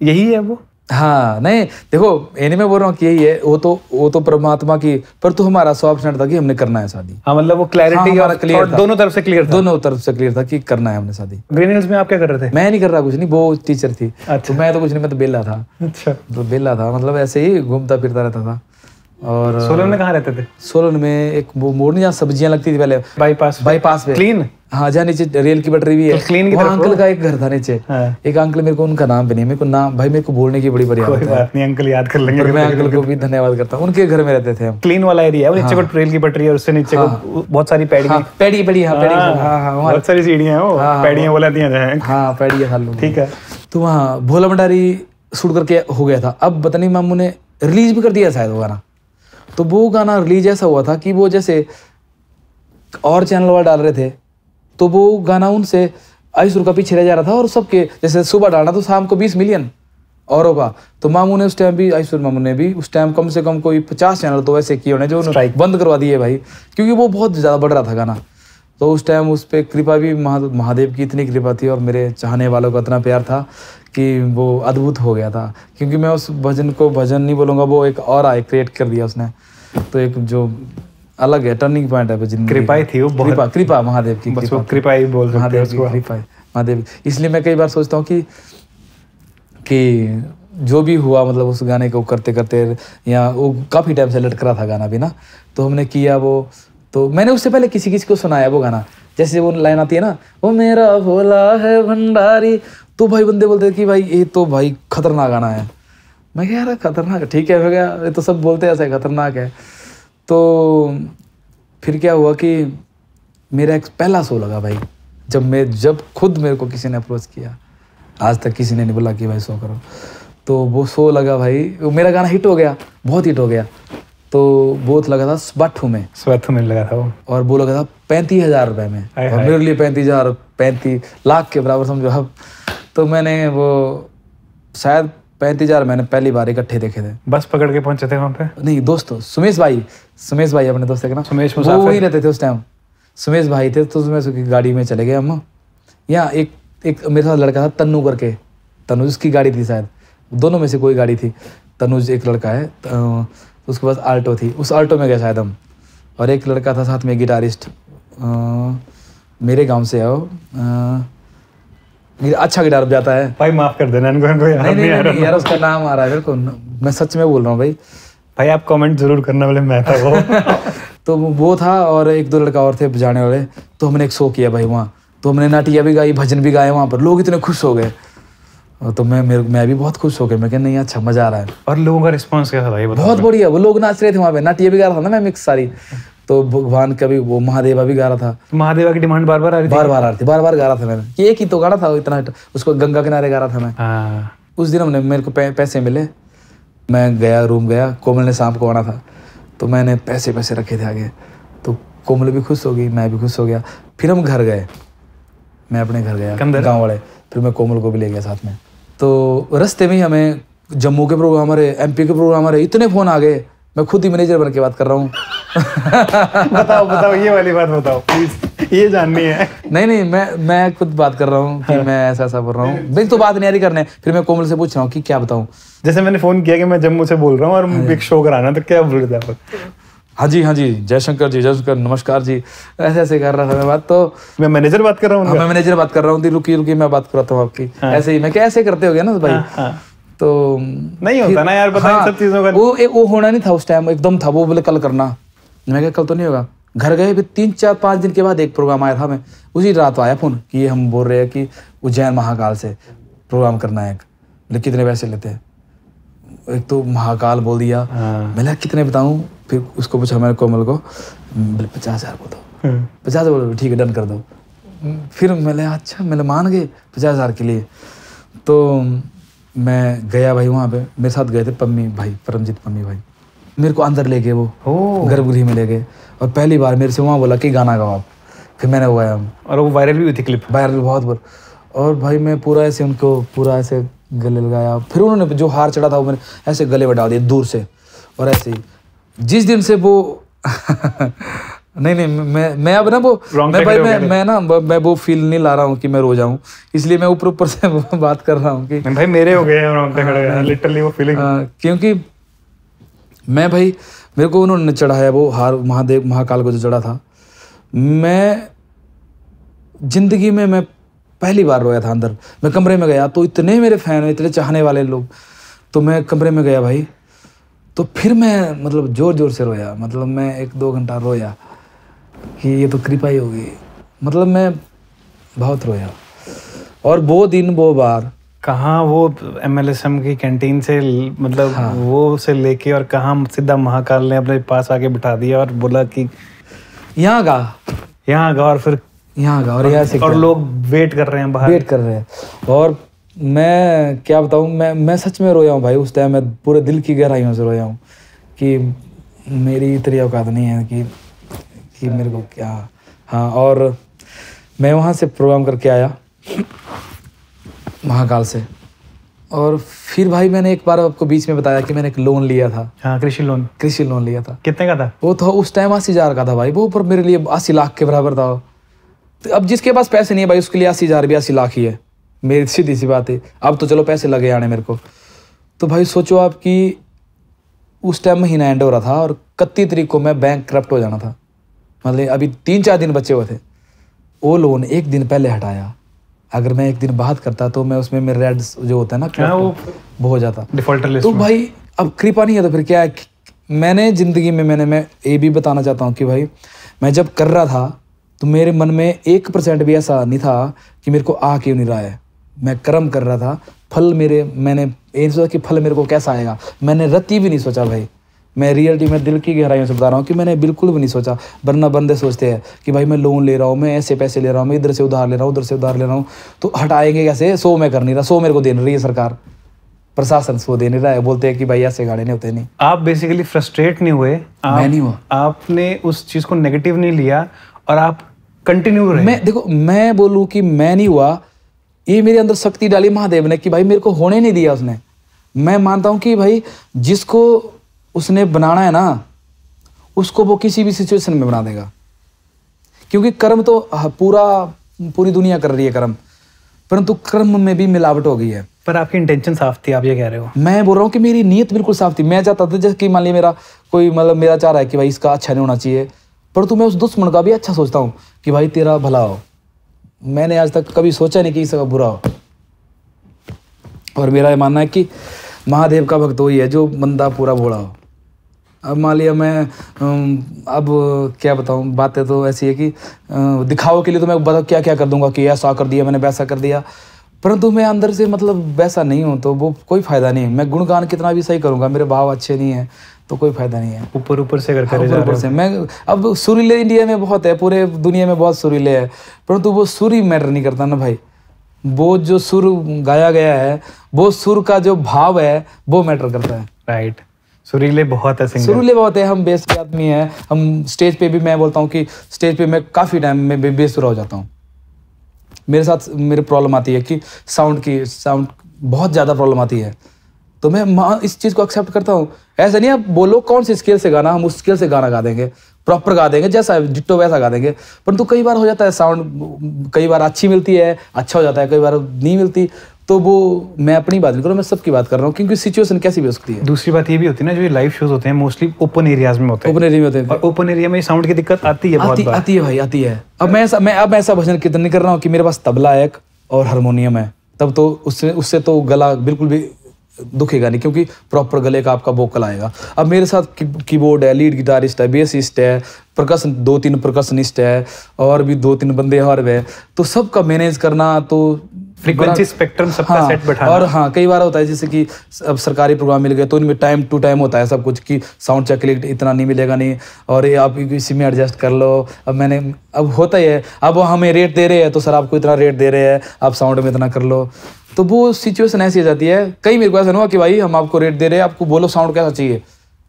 यही है वो। हाँ नहीं देखो, यानी मैं बोल रहा हूँ कि यही है, वो तो परमात्मा की, पर तो हमारा 100% था कि हमने करना है शादी। हाँ मतलब वो क्लैरिटी और क्लियर था, दोनों तरफ से क्लियर था। दोनों तरफ से क्लियर था कि करना है हमने शादी। ग्रीन हिल्स में आप क्या कर रहे थे? मैं नहीं कर रहा कुछ नहीं, वो टीचर थी। अच्छा। तो मैं तो कुछ नहीं, मैं तो बेला था। अच्छा। तो बेला था मतलब ऐसे ही घूमता फिरता रहता था। और सोलन में कहाँ रहते थे? सोलन में एक वो मोड़ नहीं, जहाँ सब्जियां लगती थी पहले, बाईपास पे क्लीन। हाँ, जहाँ नीचे रेल की पटरी भी है, क्लीन की तरफ अंकल का एक घर था नीचे। हाँ। एक अंकल, मेरे को उनका नाम भी नहीं, मेरे को नाम भाई मेरे को बोलने की बड़ी आदत कोई है। बात नहीं, अंकल याद कर लेंगे। मैं अंकल को भी धन्यवाद करता हूँ, उनके घर में रहते थे हम। क्लीन वाला एरिया है, नीचे को रेल की पटरी है, उससे नीचे को बहुत सारी पैड़ी। बहुत सारी सीढ़ियां हैं, वो पैड़ियां बुलाती हैं। हाँ, पैड़ियां था लोग। ठीक है। तो वहाँ भोला भंडारी शूट करके हो गया था। अब बतनी मामू ने रिलीज भी कर दिया शायद वो गाना। तो वो गाना रिलीज ऐसा हुआ था कि वो जैसे और चैनल वाले डाल रहे थे, तो वो गाना उनसे आयुषुर का पीछे रह जा रहा था। और सबके जैसे सुबह डालना तो शाम को 20 मिलियन औरों का। तो मामू ने उस टाइम भी, आयुषुर मामू ने भी उस टाइम कम से कम कोई 50 चैनल तो ऐसे किए होने जो बंद करवा दिए भाई, क्योंकि वो बहुत ज़्यादा बढ़ रहा था गाना। तो उस टाइम उस पर कृपा भी, महादेव की इतनी कृपा थी और मेरे चाहने वालों का इतना प्यार था कि वो अद्भुत हो गया था। क्योंकि मैं उस भजन को भजन नहीं बोलूँगा, वो एक और क्रिएट कर दिया उसने। तो एक जो अलग है, टर्निंग पॉइंट है भजन। कृपा ही थी वो, कृपा महादेव की, बस वो कृपा ही बोल सकते हैं उसको। महादेव। इसलिए मैं कई बार सोचता हूँ कि जो भी हुआ, मतलब उस गाने को करते करते, या वो काफ़ी टाइम से लटक रहा था गाना भी ना, तो हमने किया वो। तो मैंने उससे पहले किसी को सुनाया वो गाना, जैसे वो लाइन आती है ना, वो मेरा भोला है भंडारी, तो भाई बंदे बोलते कि भाई ये तो भाई खतरनाक गाना है। मैं कह रहा खतरनाक, ठीक है, मैं क्या, ये तो सब बोलते हैं ऐसे खतरनाक है। तो फिर क्या हुआ कि मेरा एक पहला शो लगा भाई, जब खुद मेरे को किसी ने अप्रोच किया, आज तक किसी ने नहीं बोला कि भाई शो करो, तो वो शो लगा भाई। मेरा गाना हिट हो गया, बहुत हिट हो गया। तो वो लगा था स्वाथू में लगा था वो, और वो लगा था 35,000 रुपये में। और मेरे लिए 35 लाख के बराबर समझो अब। तो मैंने वो शायद 35,000 मैंने पहली बार इकट्ठे देखे थे। बस पकड़ के पहुंचे थे वहाँ पे? नहीं, दोस्तों, सुमेश भाई अपने दोस्त के नाम, सुमेश वो वही रहते थे उस टाइम। सुमेश भाई थे, तो सुमेश की गाड़ी में चले गए हम। यहाँ एक मेरे साथ लड़का था तन्नू करके, तनुज उसकी गाड़ी थी शायद, दोनों में से कोई गाड़ी थी। तनुज एक लड़का है, उसके पास आल्टो थी, उस आल्टो में गए शायद हम। और एक लड़का था साथ में गिटारिस्ट, मेरे गांव से है वो, अच्छा गिटार बजाता है भाई। माफ कर देना इनको, नहीं यार, उसका नाम आ रहा है मेरे को, मैं सच में बोल रहा हूँ भाई आप कमेंट जरूर करना, बोले मैं था वो। तो वो था और एक दो लड़का और थे बजाने वाले। तो हमने एक शो किया भाई वहाँ, तो हमने नाटिया भी गाई, भजन भी गाए वहाँ पर। लोग इतने खुश हो गए, तो मैं भी बहुत खुश हो गया। मैं कह नहीं, अच्छा मजा आ रहा है। और लोगों का रिस्पांस कैसा था ये बताओ? बहुत बढ़िया, वो लोग नाच रहे थे वहाँ पे। नाटिया भी गा रहा था ना मैं मिक्स सारी, तो भगवान का भी, वो महादेवा भी गा रहा था। महादेवा की डिमांड बार बार आ रही थी? बार बार गा रहा था मैंने। एक ही तो गाना था इतना, उसको गंगा किनारे गा रहा था मैं। उस दिन हमने, मेरे को पैसे मिले, मैं गया, रूम गया। कोमल ने शाम को आना था, तो मैंने पैसे रखे थे आगे। तो कोमल भी खुश हो गई, मैं भी खुश हो गया। फिर हम घर गए, मैं अपने घर गया गाँव वाले, फिर मैं कोमल को भी ले गया साथ में। तो रास्ते में ही हमें जम्मू के प्रोग्राम आ रहे, MP के प्रोग्राम आ रहे, इतने फ़ोन आ गए। मैं खुद ही मैनेजर बन के बात कर रहा हूँ। बताओ ये वाली बात बताओ प्लीज, ये जाननी है। नहीं, मैं खुद बात कर रहा हूँ कि मैं ऐसा बोल रहा हूँ। मेरी तो बात नहीं आ रही करने। फिर मैं कोमल से पूछ रहा हूँ कि क्या बताऊँ। जैसे मैंने फोन किया कि मैं जम्मू से बोल रहा हूँ और एक शो कराना, तो क्या बोल रहे थे आप? हाँ जी, जयशंकर जी, नमस्कार जी, ऐसे कर रहा था मैं बात। तो मैं मैनेजर बात कर रहा हूँ। मैं मैनेजर बात कर रहा हूँ। रुकी मैं बात कराता हूँ आपकी। ऐसे ही मैं क्या ऐसे करते हो गया ना भाई। तो नहीं होता ना यार, पता है इन सब चीजों का। वो होना नहीं था उस टाइम, एकदम था वो, बोले कल करना। मैं कहा कल तो नहीं होगा। घर गए, फिर 3-4-5 दिन के बाद एक प्रोग्राम आया था, मैं उसी रात आया फोन कि ये हम बोल रहे हैं कि उज्जैन महाकाल से प्रोग्राम करना है, बोले कितने पैसे लेते हैं। एक तो महाकाल बोल दिया, मैंने कितने बताऊं, फिर उसको पूछा मैंने कोमल को, बोले 50,000 बोल दो। 50,000 बोलो, ठीक है डन कर दो। फिर मैंने अच्छा मैंने मान गए 50,000 के लिए। तो मैं गया भाई वहाँ पे, मेरे साथ गए थे पम्मी भाई, परमजीत पम्मी भाई, मेरे को अंदर ले गए वो, गर्भगृह में ले गए और पहली बार मेरे से वहाँ बोला कि गाना गाओ आप। फिर मैंने वो गाया, और वो वायरल भी हुई थी क्लिप, वायरल बहुत बार। और भाई मैं पूरा ऐसे उनको पूरा ऐसे गले लगाया, फिर उन्होंने जो हार चढ़ा था वो मैंने ऐसे गले में डाल दिया दूर से, और ऐसे ही जिस दिन से वो नहीं मैं अब ना वो मैं भाई मैं ना मैं वो फील नहीं ला रहा हूँ कि मैं रो जाऊँ, इसलिए मैं ऊपर से बात कर रहा हूँ कि भाई मेरे हो गए हैं लिटरली वो फीलिंग। क्योंकि मैं भाई मेरे को उन्होंने चढ़ाया वो हार, महादेव महाकाल को जो चढ़ा था, मैं जिंदगी में मैं पहली बार रोया था अंदर। मैं कमरे में गया तो इतने मेरे फैन, इतने चाहने वाले लोग, तो मैं कमरे में गया भाई, तो फिर मैं मतलब जोर से रोया, मतलब मैं 1-2 घंटा रोया कि ये तो कृपा ही होगी, मतलब मैं बहुत रोया। और वो दिन वो बार कहाँ वो MLSM की कैंटीन से मतलब वो से लेके और कहाँ सीधा महाकाल ने अपने पास आके बिठा दिया और बोला कि यहाँ गा और फिर यहाँ गा, और यहाँ से और लोग वेट कर रहे हैं बाहर, वेट कर रहे हैं। और मैं क्या बताऊँ, मैं सच में रोया हूँ भाई उस टाइम, मैं पूरे दिल की गहराइयों से रोया हूँ कि मेरी इतनी औकात नहीं है कि मेरे को क्या। हाँ, और मैं वहाँ से प्रोग्राम करके आया महाकाल से, और फिर भाई मैंने एक बार आपको बीच में बताया कि मैंने एक लोन लिया था। हाँ, कृषि लोन लिया था। कितने का था वो? तो उस टाइम 80,000 का था भाई वो, पर मेरे लिए 80 लाख के बराबर था। तो अब जिसके पास पैसे नहीं है भाई उसके लिए 80,000 भी 80 लाख ही है, मेरी सीधी सी बात है। अब तो चलो पैसे लगे आने मेरे को, तो भाई सोचो आप कि उस टाइम महीना एंड हो रहा था और 31 तारीख को मैं बैंक करप्ट हो जाना था, मतलब अभी 3-4 दिन बचे हुए थे। वो लोन एक दिन पहले हटाया, अगर मैं एक दिन बाद करता तो मैं उसमें मेरे रेड जो होता है ना वो हो जाता, डिफॉल्टर लिस्ट। तो भाई अब कृपा नहीं है तो फिर क्या है। मैंने जिंदगी में मैं ये भी बताना चाहता हूँ कि भाई मैं जब कर रहा था तो मेरे मन में 1% भी ऐसा नहीं था कि मेरे को आ क्यों नहीं रहा है। मैं कर्म कर रहा था, फल मैंने ये सोचा कि फल मेरे को कैसा आएगा, मैंने रत्ती भी नहीं सोचा भाई। मैं रियलिटी में दिल की गहराइयों से बता रहा हूँ कि मैंने बिल्कुल भी नहीं सोचा। वरना बंदे सोचते हैं कि भाई मैं लोन ले रहा हूँ, मैं ऐसे पैसे ले रहा हूँ, मैं इधर से उधार ले रहा हूँ, उधर से उधार ले रहा हूँ, तो हटाएंगे कैसे। 100 मैं कर नहीं रहा, 100 मेरे को दे नहीं रही है सरकार, प्रशासन 100 दे नहीं रहा है, बोलते हैं कि भाई ऐसे गाड़े नहीं होते। नहीं, आप बेसिकली फ्रस्ट्रेट नहीं हुए, मैं नहीं हुआ, आपने उस चीज़ को नेगेटिव नहीं लिया और आप कंटिन्यू रहे। मैं देखो, मैं बोलूँ कि मैं नहीं हुआ, ये मेरे अंदर शक्ति डाली महादेव ने कि भाई मेरे को होने नहीं दिया उसने। मैं मानता हूँ कि भाई जिसको उसने बनाना है ना, उसको वो किसी भी सिचुएशन में बना देगा, क्योंकि कर्म तो पूरी दुनिया कर रही है कर्म, परंतु कर्म में भी मिलावट हो गई है। पर आपकी इंटेंशन साफ थी, आप ये कह रहे हो। मैं बोल रहा हूँ कि मेरी नीयत बिल्कुल साफ थी। मैं चाहता था जैसे कि मान लिया मेरा कोई मतलब मेरा चाह रहा है कि भाई इसका अच्छा नहीं होना चाहिए, परंतु मैं उस दुश्मन का भी अच्छा सोचता हूँ कि भाई तेरा भला हो। मैंने आज तक कभी सोचा नहीं कि इसका बुरा हो। और मेरा ये मानना है कि महादेव का भक्त वही है जो बंदा पूरा भोला हो। अब मान लिया मैं अब क्या बताऊं, बातें तो ऐसी है कि दिखाओ के लिए तो मैं बताऊँ क्या क्या कर दूंगा कि ऐसा कर दिया मैंने, वैसा कर दिया, परंतु मैं अंदर से मतलब वैसा नहीं हूँ, तो वो कोई फायदा नहीं है। मैं गुणगान कितना भी सही करूँगा, मेरे भाव अच्छे नहीं है तो कोई फायदा नहीं है। ऊपर से ऊपर से मैं अब सुरीले इंडिया में बहुत है, पूरे दुनिया में बहुत सुरीले है, परंतु वो सुर ही मैटर नहीं करता ना भाई। वो जो सुर गाया गया है, वो सुर का जो भाव है वो मैटर करता है। राइट, सुरीले बहुत है, सुरीले बहुत है। हम बेस के आदमी हैं, हम स्टेज पे भी, मैं बोलता हूँ कि स्टेज पे मैं काफ़ी टाइम में बेसुरा हो जाता हूँ। मेरे साथ मेरी प्रॉब्लम आती है कि साउंड बहुत ज़्यादा प्रॉब्लम आती है, तो मैं इस चीज़ को एक्सेप्ट करता हूँ। ऐसा नहीं आप बोलो कौन सी स्केल से गाना, हम उस स्केल से गाना गा देंगे, प्रॉपर गा देंगे, जैसा डिट्टो वैसा गा देंगे। परंतु कई बार हो जाता है साउंड, कई बार अच्छी मिलती है, अच्छा हो जाता है, कई बार नहीं मिलती, तो वो मैं अपनी बात नहीं कर रहा हूँ, मैं सबकी बात कर रहा हूँ, क्योंकि सिचुएशन कैसी भी हो सकती है। दूसरी बात ये भी होती है ना, जो लाइव शोज होते हैं मोस्टली ओपन एरियाज में होते हैं, ओपन एरिया में होते हैं, और ओपन एरिया में साउंड की दिक्कत आती है, आती है भाई, आती है। अब मैं ऐसा भजन कीर्तन नहीं कर रहा हूँ कि मेरे पास तबला एक और हारमोनियम है, तब तो उससे तो गला बिल्कुल भी दुखेगा नहीं, क्योंकि प्रॉपर गले का आपका वोकल आएगा। अब मेरे साथ कीबोर्ड है, लीड गिटारिस्ट है, बेसिस्ट है, परकशन 2-3 परकशनिस्ट है और भी 2-3 बंदे और वे, तो सबका मैनेज करना, तो फ्रीक्वेंसी स्पेक्ट्रम सबका सेट बैठाना। और हाँ, कई बार होता है जैसे कि अब सरकारी प्रोग्राम मिल गए तो उनमें टाइम टू टाइम होता है सब कुछ, कि साउंड चेक के लिए इतना नहीं मिलेगा नहीं, और ये आप इसी में एडजस्ट कर लो। अब होता ही है, अब हमें रेट दे रहे हैं तो सर आपको इतना रेट दे रहे हैं, आप साउंड में इतना कर लो, तो वो सिचुएशन ऐसी हो जाती है। कई मेरे को ऐसा हुआ कि भाई हम आपको रेट दे रहे हैं, आपको बोलो साउंड कैसा चाहिए,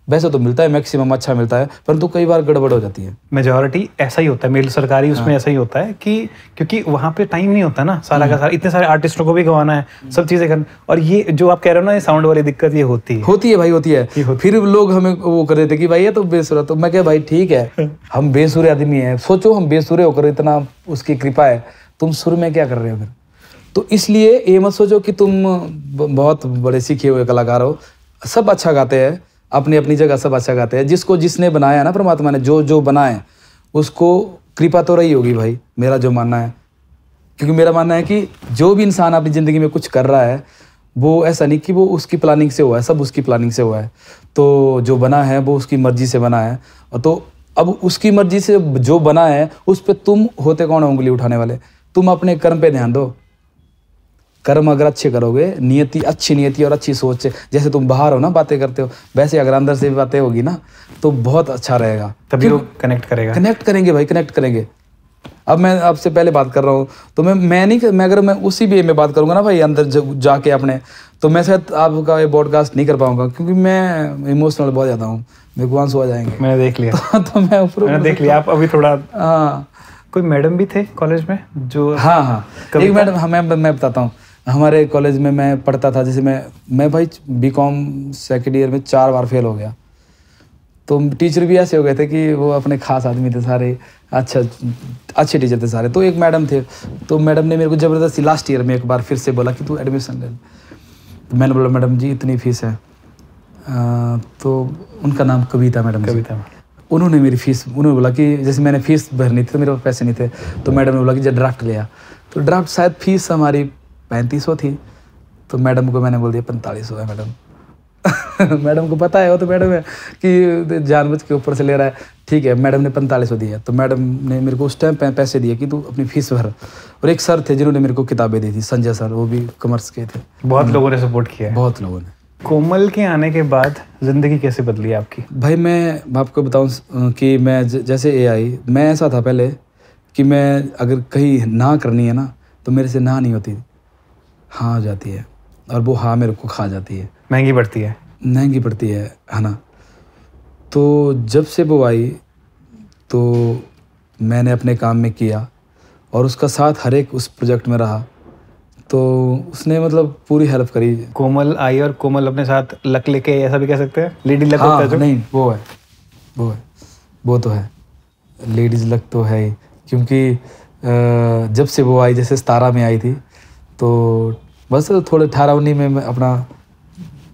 वैसे तो मिलता है मैक्सिमम अच्छा मिलता है, परंतु कई बार गड़बड़ हो जाती है। मेजॉरिटी ऐसा ही होता है, मेल सरकारी उसमें ऐसा ही होता है कि क्योंकि वहाँ पे टाइम नहीं होता ना सारा का सारा, इतने सारे आर्टिस्टों को भी गवाना है, सब चीजें करना, और ये जो आप कह रहे हो ना, ये साउंड वाली दिक्कत ये होती है भाई, होती है। फिर लोग हमें वो कर देते कि भाई ये तो बेसुरा, तो मैं क्या भाई ठीक है, हम बेसुरे आदमी हैं, सोचो हम बेसुरे होकर इतना उसकी कृपा है, तुम सुर में क्या कर रहे हो फिर? तो इसलिए ये मत सोचो कि तुम बहुत बड़े सीखे हुए कलाकार हो, सब अच्छा गाते हैं, अपनी अपनी जगह सब अच्छा गाते हैं। जिसको जिसने बनाया ना, परमात्मा ने जो जो बनाए उसको कृपा तो रही होगी भाई, मेरा जो मानना है। क्योंकि मेरा मानना है कि जो भी इंसान अपनी ज़िंदगी में कुछ कर रहा है, वो ऐसा नहीं कि वो उसकी प्लानिंग से हुआ है, सब उसकी प्लानिंग से हुआ है। तो जो बना है वो उसकी मर्जी से बना है, तो अब उसकी मर्जी से जो बना है उस पर तुम होते कौन है उंगली उठाने वाले? तुम अपने कर्म पे ध्यान दो। कर्म अगर अच्छे करोगे, नियति अच्छी नियति और अच्छी सोच से, जैसे तुम बाहर हो ना बातें करते हो, वैसे अगर अंदर से भी बातें होगी ना तो बहुत अच्छा रहेगा, तभी लोग कनेक्ट करेंगे भाई, कनेक्ट करेंगे। अब मैं आपसे पहले बात कर रहा हूँ तो मैं अगर मैं उसी वे में बात करूँगा ना भाई अंदर जाके अपने, तो मैं शायद आपका ये पॉडकास्ट नहीं कर पाऊंगा, क्योंकि मैं इमोशनल बहुत ज़्यादा हूँ, मेरे को आंसू आ जाएंगे। मैंने देख लिया तो मैं ऊपर देख लिया। आप अभी थोड़ा, हाँ, कोई मैडम भी थे कॉलेज में जो, हाँ एक मैडम, हाँ मैं बताता हूँ। हमारे कॉलेज में मैं पढ़ता था, जैसे मैं भाई बीकॉम सेकेंड ईयर में 4 बार फेल हो गया। तो टीचर भी ऐसे हो गए थे कि वो अपने खास आदमी थे सारे, अच्छे टीचर थे सारे। तो एक मैडम थे, तो मैडम ने मेरे को ज़बरदस्ती लास्ट ईयर में एक बार फिर से बोला कि तू एडमिशन ले। तो मैंने बोला मैडम जी इतनी फीस है। तो उनका नाम कविता मैडम। उन्होंने मेरी फीस, उन्होंने बोला कि जैसे मैंने फीस भरनी थी तो मेरे पास पैसे नहीं थे, तो मैडम ने बोला कि जब ड्राफ्ट लिया, तो ड्राफ्ट शायद फीस हमारी 3500 थी, तो मैडम को मैंने बोल दिया 4500 है मैडम। मैडम को पता है, वो तो मैडम है कि जानबूझ के ऊपर से ले रहा है, ठीक है। मैडम ने 4500 दिया, तो मैडम ने मेरे को उस टाइम पैसे दिए कि तू अपनी फीस भर। और एक सर थे जिन्होंने मेरे को किताबें दी थी, संजय सर, वो भी कॉमर्स के थे। बहुत लोगों ने सपोर्ट किया है, बहुत लोगों ने। कोमल के आने के बाद जिंदगी कैसे बदली आपकी? भाई मैं आपको बताऊं कि मैं जैसे ये आई, मैं ऐसा था पहले कि मैं अगर कहीं ना करनी है ना तो मेरे से ना नहीं होती, हाँ हो जाती है, और वो हाँ मेरे को खा जाती है, महंगी पड़ती है ना। तो जब से वो आई तो मैंने अपने काम में किया और उसका साथ हर एक उस प्रोजेक्ट में रहा, तो उसने मतलब पूरी हेल्प करी। कोमल आई और कोमल अपने साथ लक लेके, ऐसा भी कह सकते हैं, लेडी लक होता है जो? नहीं, वो तो है, लेडीज लक तो है ही, क्योंकि जब से वो आई, जैसे 17 में आई थी, तो बस थोड़े 18-19 में अपना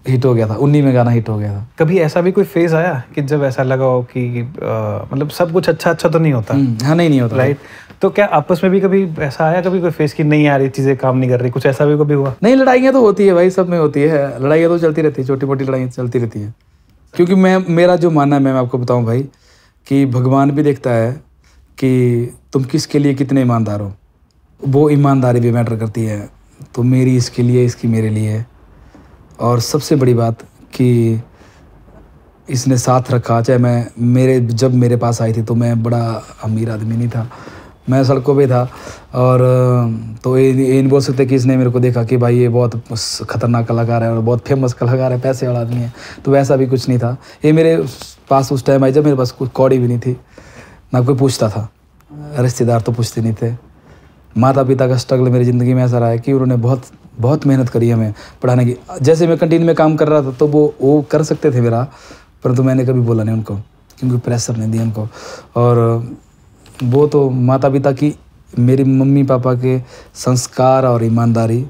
हिट हो गया था, 19 में गाना हिट हो गया था। कभी ऐसा भी कोई फेज आया कि जब ऐसा लगा हो कि मतलब सब कुछ अच्छा तो नहीं होता? हाँ, नहीं होता, राइट। तो क्या आपस में भी कभी ऐसा आया, कभी कोई फेज की नहीं आ रही चीजें, काम नहीं कर रही, कुछ ऐसा भी कभी हुआ? नहीं, लड़ाइयाँ तो होती है भाई, सब में होती है, लड़ाइयाँ तो चलती रहती है, छोटी मोटी लड़ाइयाँ चलती रहती है। क्योंकि मेरा जो मानना है, मैं आपको बताऊँ भाई, कि भगवान भी देखता है कि तुम किसके लिए कितने ईमानदार हो, वो ईमानदारी भी मैटर करती है। तो मेरी इसके लिए, इसकी मेरे लिए, और सबसे बड़ी बात कि इसने साथ रखा। चाहे जब मेरे पास आई थी तो मैं बड़ा अमीर आदमी नहीं था, मैं सड़कों पे था, और तो ये नहीं बोल सकते कि इसने मेरे को देखा कि भाई ये बहुत खतरनाक कलाकार है और बहुत फेमस कलाकार है, पैसे वाला आदमी है, तो वैसा भी कुछ नहीं था। ये मेरे पास उस टाइम आई जब मेरे पास कुछ कौड़ी भी नहीं थी, ना कोई पूछता था, रिश्तेदार तो पूछते नहीं थे। माता पिता का स्ट्रगल मेरी ज़िंदगी में ऐसा रहा है कि उन्होंने बहुत मेहनत करी हमें पढ़ाने की। जैसे मैं कैंटीन में काम कर रहा था तो वो कर सकते थे मेरा, परंतु मैंने कभी बोला नहीं उनको, क्योंकि प्रेशर नहीं दिया उनको। और वो तो माता पिता की, मेरी मम्मी पापा के संस्कार और ईमानदारी,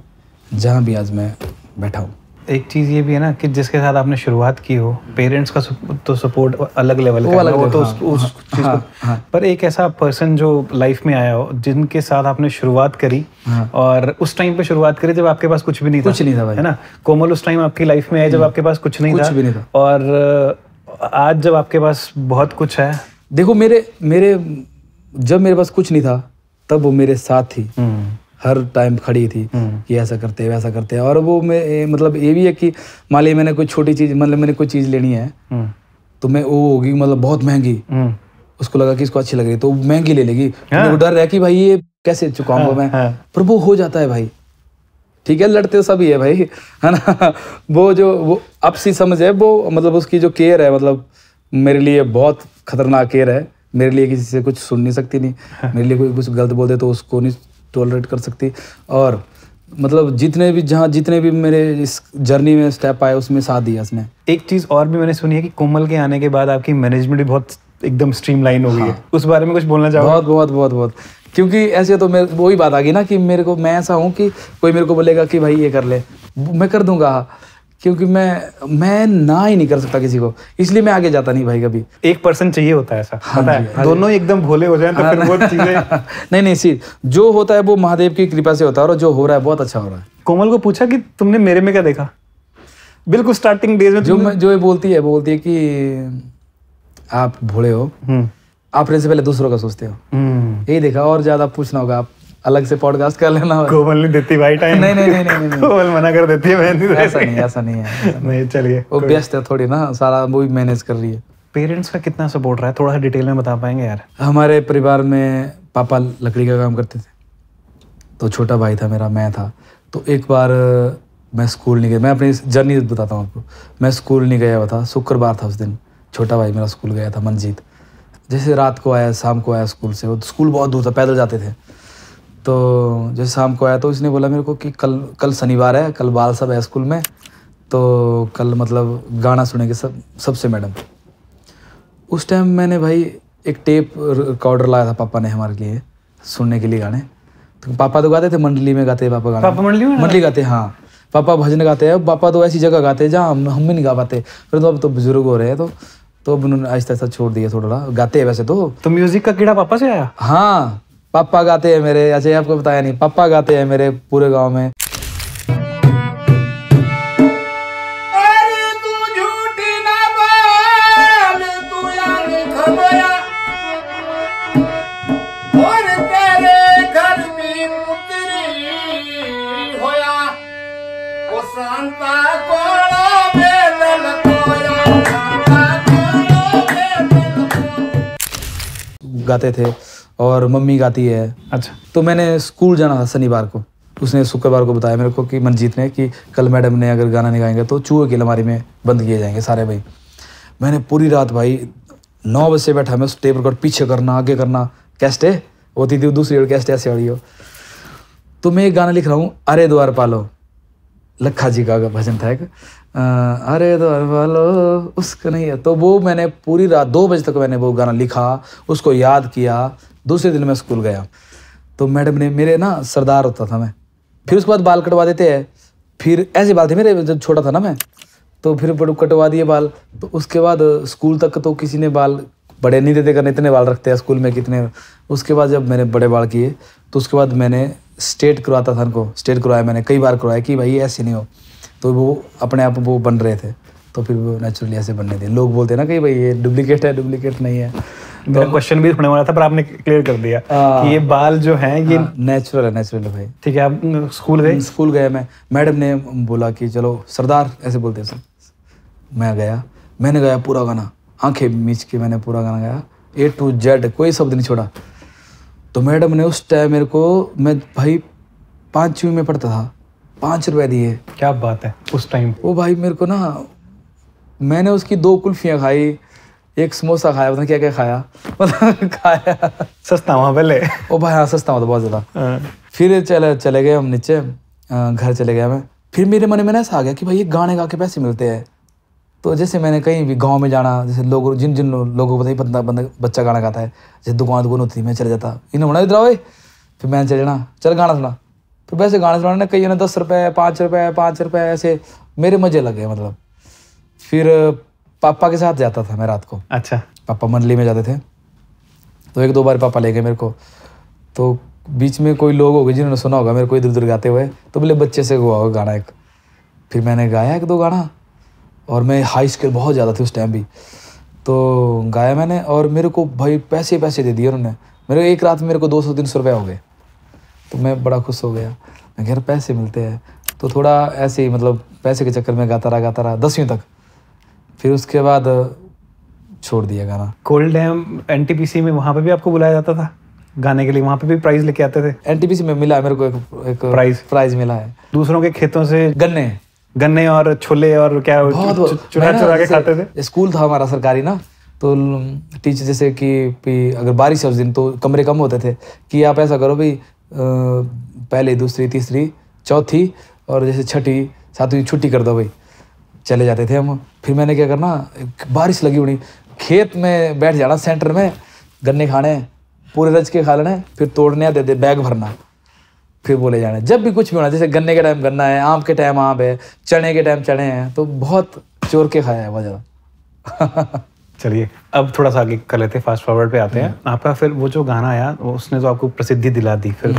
जहाँ भी आज मैं बैठा हूँ। एक चीज ये भी है ना कि जिसके साथ आपने शुरुआत की हो, पेरेंट्स का तो सपोर्ट अलग लेवल का है, वो तो उस चीज को, पर एक ऐसा पर्सन जो लाइफ में आया हो जिनके साथ आपने शुरुआत करी, और उस टाइम पे शुरुआत करी जब आपके पास कुछ भी नहीं था भाई, है ना। कोमल उस टाइम आपकी लाइफ में आए जब आपके पास कुछ नहीं था, और आज जब आपके पास बहुत कुछ है। देखो मेरे जब मेरे पास कुछ नहीं था तब वो मेरे साथ थी, हर टाइम खड़ी थी कि ऐसा करते वैसा करते। और वो मतलब ये भी है कि मान लीजिए मैंने कोई छोटी चीज, मतलब मैंने कोई चीज लेनी है तो मैं वो होगी मतलब बहुत महंगी, उसको लगा कि इसको अच्छी लग रही तो महंगी ले लेगी। मेरे को डर है कि भाई ये कैसे चुकाऊंगा मैं, पर वो हो जाता है भाई। ठीक है, लड़ते सभी है भाई, है ना। वो आपसी समझ है, वो मतलब उसकी जो केयर है, मतलब मेरे लिए बहुत खतरनाक केयर है। मेरे लिए किसी से कुछ सुन नहीं सकती, नहीं मेरे लिए कोई कुछ गलत बोल दे तो उसको नहीं टॉलरेट कर सकती। और मतलब जितने भी मेरे इस जर्नी में स्टेप आए उसमें साथ दिया उसने। एक चीज और भी मैंने सुनी है कि कोमल के आने के बाद आपकी मैनेजमेंट भी बहुत एकदम स्ट्रीमलाइन हो गई है, उस बारे में कुछ बोलना चाहोगे? बहुत क्योंकि ऐसे तो मैं वही बात आ गई ना कि मैं ऐसा हूँ कि कोई मेरे को बोलेगा कि भाई ये कर ले, मैं कर दूंगा, क्योंकि मैं ना ही नहीं कर सकता किसी को, इसलिए मैं आगे जाता नहीं भाई कभी। एक पर्सन चाहिए होता है ऐसा, पता है, दोनों ही एकदम भोले हो जाएं तो फिर वो चीजें नहीं सी जो होता है वो महादेव की कृपा से होता है, और जो हो रहा है बहुत अच्छा हो रहा है। कोमल को पूछा कि तुमने मेरे में क्या देखा? बिल्कुल स्टार्टिंग डेज में जो ये बोलती है कि आप भोले हो, आप रहने से पहले दूसरों का सोचते हो, यही देखा। और ज्यादा पूछना होगा आप अलग से पॉडकास्ट कर लेना। कोमल नहीं देती भाई टाइम। नहीं कोमल मना कर देती है। ऐसा नहीं है नहीं, चलिए वो व्यस्त है थोड़ी ना, सारा वो भी मैनेज कर रही है। पेरेंट्स का कितना सपोर्ट रहा है, थोड़ा सा डिटेल में बता पाएंगे यार? हमारे परिवार में पापा लकड़ी का काम करते थे, तो छोटा भाई था मेरा, मैं था। तो एक बार मैं स्कूल नहीं गया, मैं अपनी जर्नी बताता हूँ आपको। मैं स्कूल नहीं गया हुआ था, शुक्रवार था उस दिन, छोटा भाई मेरा स्कूल गया था, मंजीत। जैसे रात को आया, शाम को आया स्कूल से, वो स्कूल बहुत दूर था, पैदल जाते थे। तो जैसे शाम को आया तो उसने बोला मेरे को कि कल शनिवार है, कल बाल सब है स्कूल में, तो कल मतलब गाना सुनेंगे सबसे मैडम। उस टाइम मैंने भाई एक टेप रिकॉर्डर लाया था, पापा ने हमारे लिए सुनने के लिए गाने। तो पापा तो गाते थे, मंडली में गाते पापा गाना। पापा मंडली गाते, हाँ पापा भजन गाते हैं। पापा तो ऐसी जगह गाते हैं जहाँ हम भी नहीं गा पाते, फिर तो अब तो बुजुर्ग हो रहे हैं, तो अब उन्होंने आहिस्ता आहिस्ता छोड़ दिया, थोड़ा गाते हैं वैसे तो म्यूजिक का कीड़ा पापा से आया? हाँ, पापा गाते हैं मेरे। अच्छा, आपको बताया नहीं, पापा गाते हैं मेरे पूरे गांव में। गाते थे और मम्मी गाती है। अच्छा, तो मैंने स्कूल जाना था शनिवार को, उसने शुक्रवार को बताया मेरे को कि मंजीत ने कि कल मैडम ने अगर गाना नहीं गाएंगे तो चूहे की अलमारी में बंद किए जाएंगे सारे भाई। मैंने पूरी रात भाई 9 बजे से बैठा, मैं उस टेप रिकॉर्ड पीछे करना आगे करना, कैस्टे होती थी दूसरी कैस्ट ऐसे वाली हो। तो मैं एक गाना लिख रहा हूँ, अरे द्वार पालो, लखा जी का भजन था एक, अरे द्वार पालो उसका नहीं है। तो वो मैंने पूरी रात 2 बजे तक मैंने वो गाना लिखा, उसको याद किया। दूसरे दिन मैं स्कूल गया तो मैडम ने, मेरे ना सरदार होता था मैं, फिर उसके बाद बाल कटवा देते हैं, फिर ऐसे बाल थे मेरे जब छोटा था ना मैं, तो फिर कटवा दिए बाल। तो उसके बाद स्कूल तक तो किसी ने बाल बड़े नहीं देते करने, इतने बाल रखते हैं स्कूल में कितने। उसके बाद जब मैंने बड़े बाल किए तो उसके बाद मैंने स्ट्रेट करवाता था उनको, स्ट्रेट करवाया मैंने कई बार करवाया कि भाई ऐसे नहीं हो, तो वो अपने आप वो बन रहे थे। तो फिर वो नेचुरली ऐसे बनने थे। लोग बोलते हैं ना कि भाई ये डुप्लीकेट है, डुप्लीकेट नहीं है। मेरा क्वेश्चन भी होने वाला था पर आपने क्लियर कर दिया कि ये बाल जो हैं ये नेचुरल है भाई। ठीक है, आप स्कूल गए? स्कूल गया मैं, मैडम ने बोला कि चलो सरदार ऐसे बोलते हैं सब। मैं गया, मैंने गाया पूरा गाना, आंखें मीच के मैंने पूरा गाना गाया, A to Z, कोई शब्द नहीं छोड़ा। तो मैडम ने उस टाइम मेरे को, मैं भाई 5वीं में पढ़ता था, 5 रुपए दिए। क्या बात है उस टाइम? वो भाई मेरे को ना, मैंने उसकी 2 कुल्फियाँ खाई, एक समोसा खाया, पता क्या क्या खाया, मतलब खाया। सस्ता वहाँ पहले? ओ भाई हाँ, सस्ता होता बहुत ज़्यादा। फिर चले गए हम नीचे, घर चले गया मैं। फिर मेरे मन में ना ऐसा आ गया कि भाई ये गाने गा के पैसे मिलते हैं। तो जैसे मैंने कहीं भी गांव में जाना, जैसे लोग जिन लोगों को पता ही बच्चा गाना गाता है, जैसे दुकान होती थी, मैं चले जाता, इन्हें होना इधर आओ, फिर मैंने चले जाना, चल गाना सुना। फिर वैसे गाना सुनाने कई ने 10 रुपये 5 रुपये 5 रुपये ऐसे मेरे मजे लगे मतलब। फिर पापा के साथ जाता था मैं रात को। अच्छा। पापा मंडली में जाते थे, तो 1-2 बार पापा ले गए मेरे को। तो बीच में कोई लोग हो गए जिन्होंने सुना होगा मेरे को इधर उधर गाते हुए, तो बोले बच्चे से हुआ होगा गाना एक। फिर मैंने गाया 1-2 गाना, और मैं हाई स्केल बहुत ज़्यादा थी उस टाइम भी, तो गाया मैंने। और मेरे को भाई पैसे दे दिए उन्होंने। मेरे एक रात में मेरे को 200-300 रुपये हो गए, तो मैं बड़ा खुश हो गया। मैं कह रहा पैसे मिलते हैं, तो थोड़ा ऐसे ही मतलब पैसे के चक्कर में गाता रहा 10वीं तक। फिर उसके बाद छोड़ दिया गाना। कोल्ड डैम एनटीपीसी में वहाँ पे भी आपको बुलाया जाता था गाने के लिए? वहाँ पे भी प्राइज लेके आते थे? एनटीपीसी में मिला है मेरे को एक प्राइज मिला है। दूसरों के खेतों से गन्ने और छोले और क्या चुरा के खाते थे? स्कूल था हमारा सरकारी ना, तो टीचर जैसे कि अगर बारिश है उस दिन तो कमरे कम होते थे, कि आप ऐसा करो भाई पहले, दूसरी, तीसरी, चौथी और जैसे छठी, सातवीं छुट्टी कर दो भाई। चले जाते थे हम। फिर मैंने क्या करना, बारिश लगी हुई, खेत में बैठ जाना सेंटर में, गन्ने खाने पूरे रज के खा लेने, फिर तोड़ने आते थे, बैग भरना, फिर बोले जाने। जब भी कुछ भी होना, जैसे गन्ने के टाइम गन्ना है, आम के टाइम आम है, चने के टाइम चने हैं, तो बहुत चोर के खाया है बहुत ज़्यादा। चलिए अब थोड़ा सा आगे कर लेते हैं, फास्ट फॉरवर्ड पे आते हैं। आपका फिर वो जो गाना आया उसने तो आपको प्रसिद्धि दिला दी। फिर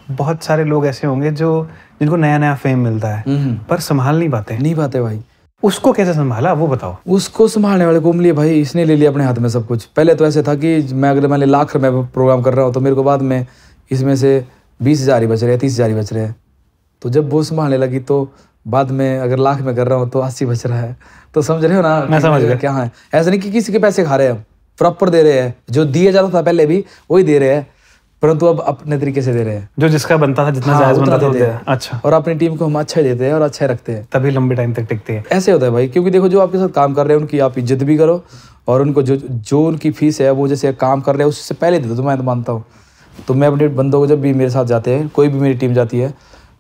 बहुत सारे लोग ऐसे होंगे जिनको नया फेम मिलता है पर संभाल नहीं पाते भाई। उसको कैसे संभाला वो बताओ? उसको संभालने वाले को मिले भाई, इसने ले लिया अपने हाथ में सब कुछ। पहले तो ऐसे था कि अगर मैंने लाख रुपए प्रोग्राम कर रहा हूँ तो मेरे को बाद में इसमें से 20,000 ही बच रहे हैं, 30,000 ही बच रहे हैं। तो जब वो संभालने लगी तो बाद में अगर लाख में कर रहा हूँ तो 80 बच रहा है। तो समझ रहे हो ना? मैं समझ गया क्या है। ऐसा नहीं कि किसी के पैसे खा रहे हैं, प्रॉपर दे रहे हैं। जो दिया जाता था पहले भी वही दे रहे हैं, परंतु अब अपने तरीके से दे रहे हैं। जो जिसका बनता था, जितना जायज बनता था। अच्छा। और अपनी टीम को हम अच्छा ही देते हैं और अच्छा ही रखते हैं, तभी लंबे टाइम तक टिकते हैं। ऐसे होता है भाई, क्योंकि देखो जो आपके साथ काम कर रहे हैं उनकी आप इज्जत भी करो, और उनको जो उनकी फीस है वो जैसे काम कर रहे हैं उससे पहले दे दो, तो मैं तो मानता हूँ। तो मैं अपने बंदों को जब भी मेरे साथ जाते हैं, कोई भी मेरी टीम जाती है,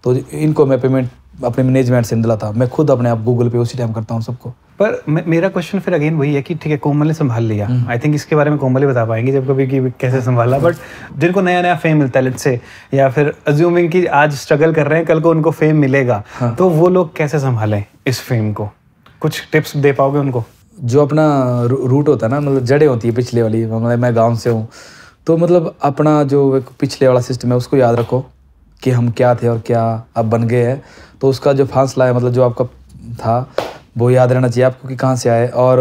तो इनको मैं पेमेंट अपने मैनेजमेंट से दिलाता। मैं खुद अपने आप गूगल पे उसी टाइम करता हूँ सबको। पर मेरा क्वेश्चन फिर अगेन वही है कि ठीक है कोमल ने संभाल लिया, आई थिंक इसके बारे में कोमल ही बता पाएंगे जब कभी कि कैसे संभाला। बट जिनको नया फेम मिलता है लेट्स से, या फिर अज्यूमिंग कि आज स्ट्रगल कर रहे हैं, कल को उनको फेम मिलेगा, तो वो लोग कैसे संभालें इस फेम को? कुछ टिप्स दे पाओगे उनको? जो अपना रूट होता है ना, मतलब जड़ें होती है पिछले वाली, मतलब मैं गाँव से हूँ, तो मतलब अपना जो एक पिछले वाला सिस्टम है उसको याद रखो कि हम क्या थे और क्या अब बन गए हैं। तो उसका जो फासला है, मतलब जो आपका था, वो याद रहना चाहिए आपको कि कहाँ से आए। और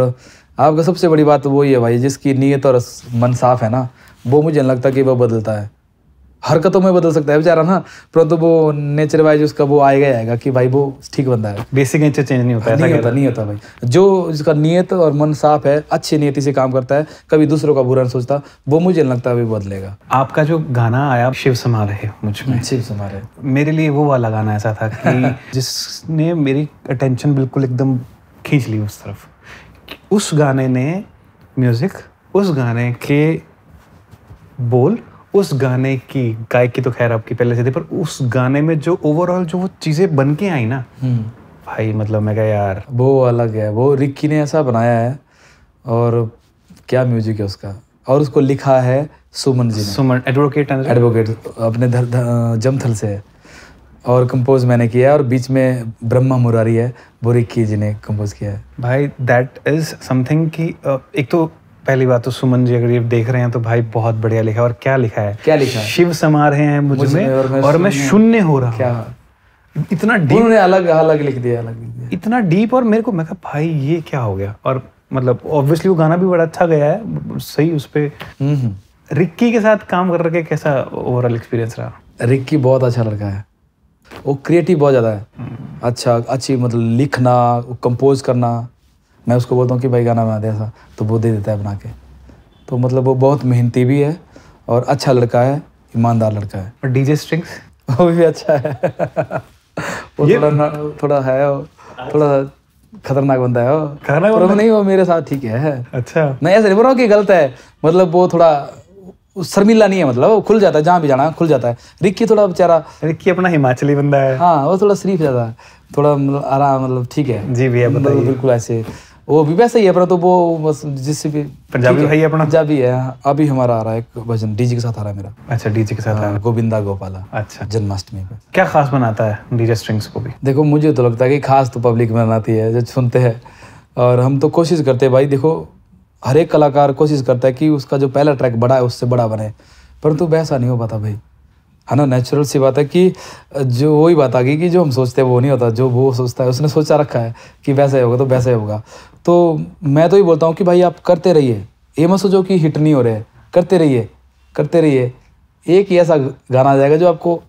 आपका सबसे बड़ी बात तो वही है भाई, जिसकी नीयत और मन साफ है ना, वो मुझे नहीं लगता कि वो बदलता है। हरकतों में बदल सकता है बेचारा ना, परंतु वो नेचर वाइज उसका वो आएगा कि भाई वो ठीक बंदा है। बेसिक नेचर चेंज नहीं होता। नहीं होता भाई। जो जिसका नीयत और मन साफ है, अच्छी नियति से काम करता है, कभी दूसरों का बुरा नहीं सोचता, वो मुझे नहीं लगता भी बदलेगा। आपका जो गाना आया शिव समा रहे मुझ में, शिव समा रहे, मेरे लिए वो वाला गाना ऐसा था कि जिसने मेरी अटेंशन बिल्कुल एकदम खींच ली उस तरफ। उस गाने ने म्यूजिक, उस गाने के बोल, उस गाने की गायकी तो खैर आपकी पहले से थी, पर उस गाने में जो ओवरऑल जो वो चीजें बन के आई ना भाई, मतलब मैं कहा यार वो अलग है। वो रिक्की ने ऐसा बनाया है, और क्या म्यूजिक है उसका। और उसको लिखा है सुमन जी ने। सुमन एडवोकेट अपने जमथल से है, और कंपोज मैंने किया है, और बीच में ब्रह्मा मुरारी है, वो रिक्की जी ने कंपोज किया है। भाई दैट इज समथिंग कि एक तो पहली बात तो सुमन जी अगर ये देख रहे हैं तो भाई बहुत बढ़िया लिखा है। और क्या लिखा है? शिव समा रहे हैं मुझ में और मैं शून्य हो रहा हूँ। क्या इतना डीप उन्होंने अलग लिख दिया, इतना डीप। और मेरे को मैं कहा भाई ये क्या हो गया। और मतलब ऑब्वियसली वो गाना भी बड़ा अच्छा गया है, सही उस पे। रिक्की के साथ काम कर रहे कैसा ओवरऑल एक्सपीरियंस रहा? रिक्की बहुत अच्छा लड़का है, वो क्रिएटिव बहुत ज़्यादा है। अच्छी मतलब लिखना, कंपोज करना। मैं उसको बोलता हूँ कि भाई गाना बना दे ऐसा, तो वो दे देता है बना के। तो मतलब वो बहुत मेहनती भी है और अच्छा लड़का है, ईमानदार लड़का है। और डीजे स्ट्रिंग्स वो भी अच्छा है। वो थोड़ा है, थोड़ा खतरनाक बंदा है। वो नहीं, वो मेरे साथ ठीक है। अच्छा, नहीं ऐसे नहीं बोल रहा हूँ कि गलत है, मतलब वो थोड़ा शर्मिला नहीं है, मतलब वो खुल जाता है, जहाँ भी जाना खुल जाता है। रिक्की थोड़ा बेचारा, रिक्की अपना हिमाचली बंदा है। हाँ, वो थोड़ा शरीफ ज़्यादा है, थोड़ा आराम, मतलब ठीक है जी भैया, मतलब बिल्कुल ऐसे वो भी वैसा ही है, परंतु वो बस जिससे भी पंजाबी भाई अपना पंजाबी है। अभी हमारा आ रहा है एक भजन डीजे के साथ आ रहा है मेरा। अच्छा, डीजे के साथ आ रहा है। गोविंदा गोपाला। अच्छा, जन्माष्टमी पे क्या खास बनाता है डीजे स्ट्रिंग्स को भी? देखो मुझे तो लगता है कि खास तो पब्लिक बनाती है जो सुनते हैं, और हम तो कोशिश करते हैं भाई। देखो हर एक कलाकार कोशिश करता है कि उसका जो पहला ट्रैक बड़ा है उससे बड़ा बने, परंतु वैसा नहीं हो पाता भाई, है ना। नेचुरल सी बात है कि जो वही बात आ गई कि जो हम सोचते हैं वो नहीं होता, जो वो सोचता है उसने सोचा रखा है कि वैसा ही होगा तो वैसा ही होगा। तो मैं तो ये बोलता हूँ कि भाई आप करते रहिए, ये मत सोचो कि हिट नहीं हो रहे, करते रहिए करते रहिए। एक ही ऐसा गाना आ जाएगा जो आपको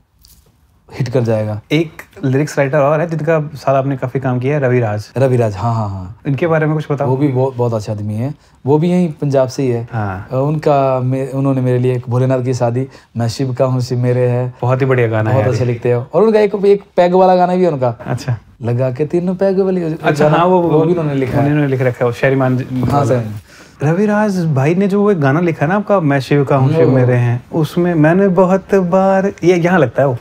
हिट कर जाएगा। एक लिरिक्स राइटर और है जिनका साथ आपने काफी काम किया है, रविराज। रविराज, हाँ हाँ हाँ, इनके बारे में कुछ बताओ। वो भी बहुत अच्छा आदमी है, वो भी यहीं पंजाब से ही है। हाँ, उन्होंने मेरे लिए एक भोलेनाथ की शादी, मैं शिव का हूँ शिव मेरे है, बहुत ही बढ़िया गाना है। बहुत अच्छा लिखते हैं। और उनका एक पैग वाला गाना भी है उनका। अच्छा, लगा के तीनों पैग वाली। अच्छा हाँ, वो भी उन्होंने लिखा है। उन्होंने लिख रखा है शेरीमान। हाँ सर, रविराज भाई ने जो वो गाना लिखा ना आपका, मैं शिव का हूँ शिव मेरे हैं, उसमें मैंने बहुत बार, ये यहाँ लगता है वो,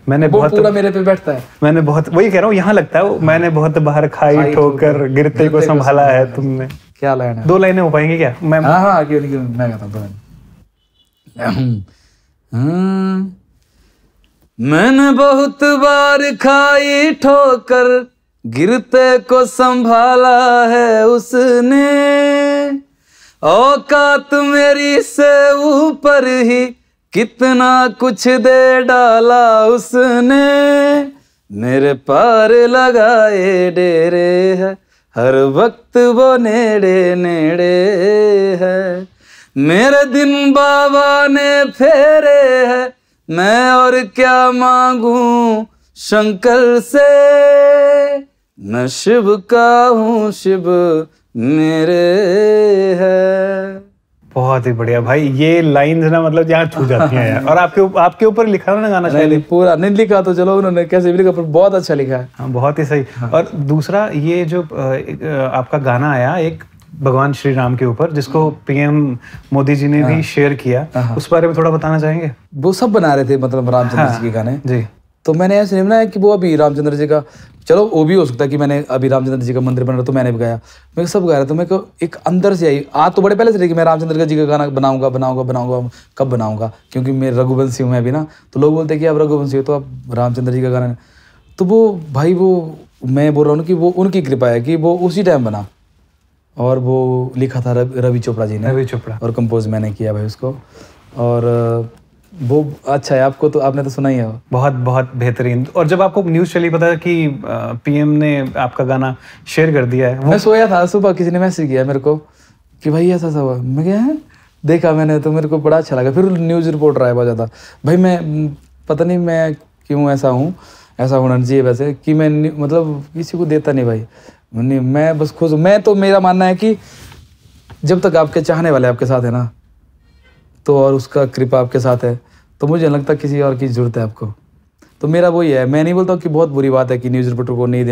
मैंने वो बहुत पूरा मेरे पे बैठता है। मैंने बहुत, वही कह रहा हूँ, यहाँ लगता है वो, मैंने बहुत बार खाई ठोकर गिरते को संभाला है तुमने। क्या लाइन है? 2 लाइनें हो पाएंगी क्या? मैं हाँ क्यों नहीं, मैं कहता हूँ। मैंने बहुत बार खाई ठोकर गिरते को संभाला है उसने, औकात मेरी से ऊपर ही कितना कुछ दे डाला उसने, मेरे पार लगाए डेरे है हर वक्त वो नेड़े नेड़े है, मेरे दिन बाबा ने फेरे है, मैं और क्या मांगू शंकर से, मैं शिव का हूँ शिव मेरे है। बहुत ही बढ़िया भाई, ये लाइंस ना मतलब यहाँ छू जाती हैं यार। और आपके ऊपर लिखा ना गाना शायद? नहीं, पूरा नहीं लिखा तो चलो उन्होंने कैसे भी लिखा, पर बहुत अच्छा लिखा है। हाँ, बहुत ही सही। हाँ। और दूसरा ये जो आपका गाना आया एक भगवान श्री राम के ऊपर, जिसको पीएम मोदी जी ने भी शेयर किया, उस बारे में थोड़ा बताना चाहेंगे? वो सब बना रहे थे मतलब रामचंद्र जी के गाने जी, तो मैंने ऐसे नहीं बनाया कि वो अभी रामचंद्र जी का, चलो वो भी हो सकता है कि मैंने अभी रामचंद्र जी का मंदिर बन रहा तो मैंने भी गाया, मैं सब गा रहा था। मेरे को एक अंदर से आई आज तो बड़े पहले से रही कि मैं रामचंद्र जी का गाना बनाऊंगा बनाऊंगा बनाऊंगा, कब बनाऊंगा, क्योंकि मैं रघुवंशी हूँ मैं भी ना, तो लोग बोलते हैं कि आप रघुवंशी हो तो आप रामचंद्र जी का गाना, तो वो भाई वो मैं बोल रहा हूँ कि वो उनकी कृपा है कि वो उसी टाइम बना, और वो लिखा था रवि चोपड़ा जी ने, रवि चोपड़ा, और कंपोज मैंने किया भाई उसको, और वो अच्छा है। आपको तो आपने तो सुना ही है, बहुत बहुत बेहतरीन। और जब आपको न्यूज़ चली पता कि पीएम ने आपका गाना शेयर कर दिया है, मैं सोया था, सुबह किसी ने मैसेज किया मेरे को कि भाई ऐसा हुआ, मैं क्या है देखा मैंने तो मेरे को बड़ा अच्छा लगा। फिर न्यूज़ रिपोर्टर आया बहुत ज़्यादा, भाई मैं पता नहीं मैं क्यों ऐसा हूँ, ऐसा होना चाहिए वैसे कि मैं मतलब किसी को देता नहीं भाई, नहीं मैं बस खुश हूँ। मैं तो मेरा मानना है कि जब तक आपके चाहने वाले आपके साथ है ना, तो और उसका कृपा आपके साथ है, तो मुझे लगता किसी और की जरूरत है आपको। तो मेरा वही है, मैं नहीं बोलता हूँ कि बहुत बुरी बात है कि न्यूज़ रिपोर्टर को नहीं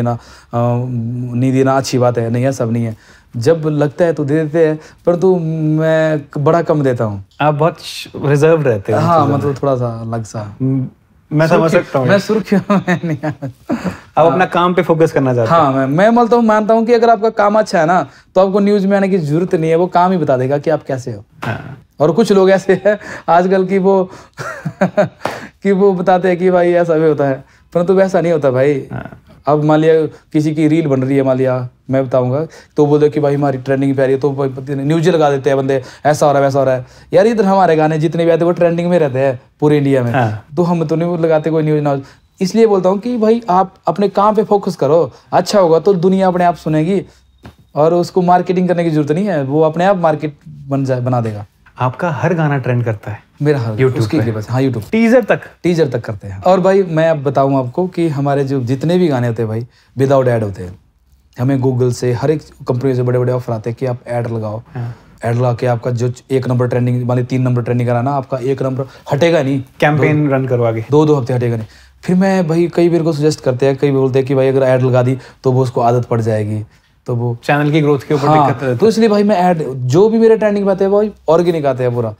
देना अच्छी बात है, नहीं है, सब नहीं है, जब लगता है तो दे देते हैं, परंतु मैं बड़ा कम देता हूँ। आप बहुत रिजर्व रहते हैं? हाँ मतलब थोड़ा सा अलग सा, मैं समझ सकता हूँ। मैं सुर्खियों में नहीं आप अपना काम पे फोकस करना चाहते हैं? हाँ, मैं मानता हूँ कि अगर आपका काम अच्छा है ना तो आपको न्यूज़ में आने की जरूरत नहीं है, वो काम ही बता देगा कि आप कैसे हो। हाँ। और कुछ लोग ऐसे हैं आजकल की वो कि वो बताते हैं कि भाई ऐसा भी होता है, परंतु वैसा नहीं होता भाई। अब मान लिया किसी की रील बन रही है, मान लिया मैं बताऊंगा, तो बोलते कि भाई हमारी ट्रेंडिंग पे आ रही है, तो न्यूज लगा देते हैं बंदे, ऐसा हो रहा है वैसा हो रहा है। यार इधर हमारे गाने जितने भी आते हैं वो ट्रेंडिंग में रहते हैं पूरे इंडिया में, तो हम तो नहीं लगाते कोई न्यूज ना। इसलिए बोलता हूँ कि भाई आप अपने काम पे फोकस करो, अच्छा होगा तो दुनिया अपने आप सुनेगी, और उसको मार्केटिंग करने की जरूरत नहीं है, वो अपने आप मार्केट बना देगा। आपका हर गाना ट्रेंड करता है? मेरा हर यूट्यूब, हाँ यूट्यूब टीजर तक करते हैं। और भाई मैं अब बताऊं आपको कि हमारे जो जितने भी गाने होते हैं भाई विदाउट ऐड होते हैं। हमें गूगल से हर एक कंपनी से बड़े बड़े ऑफर आते हैं कि आप ऐड लगाओ, ऐड लगा के आपका जो 1 नंबर ट्रेंडिंग मान 3 नंबर ट्रेंडिंग करा ना, आपका 1 नंबर हटेगा नहीं, कैंपेन रन करो आगे 2 हफ्ते हटेगा नहीं। फिर मैं भाई कई बार को सजेस्ट करते हैं, कई बोलते हैं कि भाई अगर ऐड लगा दी तो वो उसको आदत पड़ जाएगी, तो वो चैनल की ग्रोथ के ऊपर दिक्कत है। तो इसलिए भाई मैं ऐड जो भी मेरे ट्रेंडिंग में आते हैं वो ऑर्गेनिक आते हैं पूरा,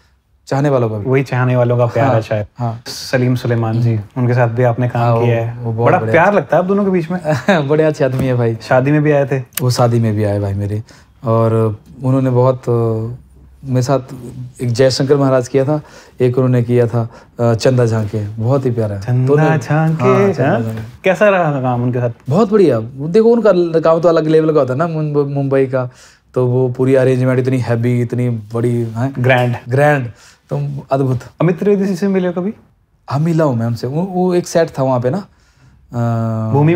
चाहने वालों का भी। वही चाहने वालों का प्यार है शायद। हाँ। सलीम सुलेमान जी, उनके साथ भी आपने काम किया है, वो बहुत बड़ा बढ़िया। प्यार लगता है आप दोनों के बीच में। बड़े अच्छे आदमी है भाई। शादी में भी आए थे? वो शादी में भी आए भाई मेरे, और उन्होंने बहुत मेरे साथ एक जयशंकर महाराज किया था, एक उन्होंने किया था चंदा झांके, बहुत ही प्यारा है। चंदा झांके, हाँ, चंदा झांके। कैसा रहा काम उनके साथ? बहुत बढ़िया। देखो उनका काम तो अलग लेवल का होता है ना, मुंबई का, तो वो पूरी अरेंजमेंट इतनी हैवी, इतनी बड़ी है, ग्रैंड तो अद्भुत। अमित त्रिवेदी से मिले हो कभी? हाँ मिला हूँ मैं उनसे, वो एक सेट था वहाँ पे ना, भूमि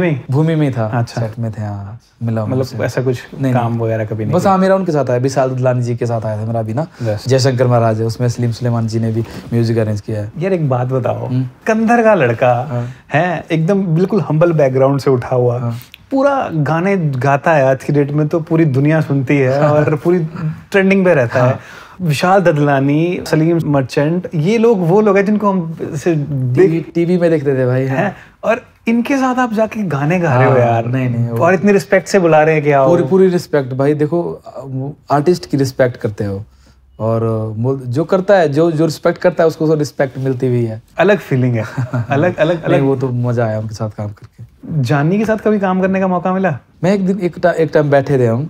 में ही था। अच्छा। सेट में थे, हाँ मिला हूँ। मतलब ऐसा कुछ काम वगैरह कभी नहीं? बस हाँ, मेरा उनके साथ आया, विशाल ददलानी जी के साथ आया था मेरा भी ना, जयशंकर महाराज है उसमें, सलीम सुलेमान जी ने भी म्यूजिक अरेंज किया है। यार एक बात बताओ, कंधर का लड़का है, एकदम बिल्कुल हम्बल बैकग्राउंड से उठा हुआ, पूरा गाने गाता है, आज की डेट में तो पूरी दुनिया सुनती है और पूरी ट्रेंडिंग पे रहता है। विशाल ददलानी, सलीम मर्चेंट, ये लोग वो लोग हैं जिनको हम टीवी में देखते थे भाई। हैं, और इनके साथ आप जाके गाने गा रहे हो यार। नहीं और इतनी रिस्पेक्ट से बुला रहे हैं कि आओ। पूरी रिस्पेक्ट भाई। देखो आर्टिस्ट की रिस्पेक्ट करते हो, और जो करता है, जो रिस्पेक्ट करता है उसको तो रिस्पेक्ट मिलती भी है। अलग फीलिंग है। अलग वो तो मजा आया उनके साथ काम करके। जानी के साथ कभी काम करने का मौका मिला? मैं एक दिन एक टाइम बैठे थे हम,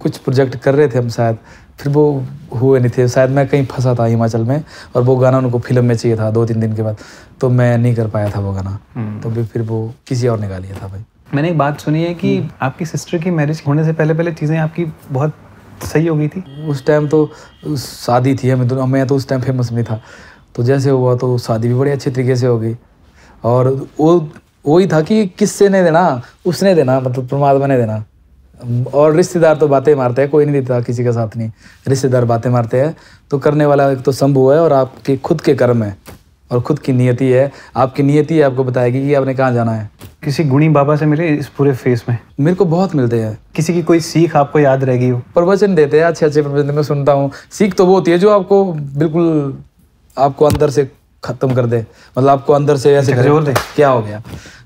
कुछ प्रोजेक्ट कर रहे थे हम शायद, फिर वो हुए नहीं थे शायद, मैं कहीं फंसा था हिमाचल में, और वो गाना उनको फिल्म में चाहिए था 2-3 दिन के बाद, तो मैं नहीं कर पाया था वो गाना, तो फिर वो किसी और ने गा लिया था भाई। मैंने एक बात सुनी है कि आपकी सिस्टर की मैरिज होने से पहले चीज़ें आपकी बहुत सही हो गई थी। उस टाइम तो शादी थी, मैं तो उस टाइम फेमस नहीं था, तो जैसे हुआ तो शादी भी बड़े अच्छे तरीके से हो गई, और वही था कि किससे नहीं देना, उसने देना, मतलब परमात्मा ने देना। और रिश्तेदार तो बातें मारते हैं, कोई नहीं देता किसी के साथ नहीं, रिश्तेदार बातें मारते हैं, तो करने वाला एक तो शंभू है, और आपके खुद के कर्म है, और खुद की नियति है, आपकी नियति आपको बताएगी कि आपने कहाँ जाना है। किसी गुणी बाबा से मिले इस पूरे फेस में? मेरे को बहुत मिलते हैं। किसी की कोई सीख आपको याद रहेगी हो? प्रवचन देते हैं, अच्छे प्रवचन मैं सुनता हूँ। सीख तो वो होती है जो आपको बिल्कुल आपको अंदर से खत्म कर दे, मतलब आपको अंदर से ऐसे जोर दे क्या हो गया।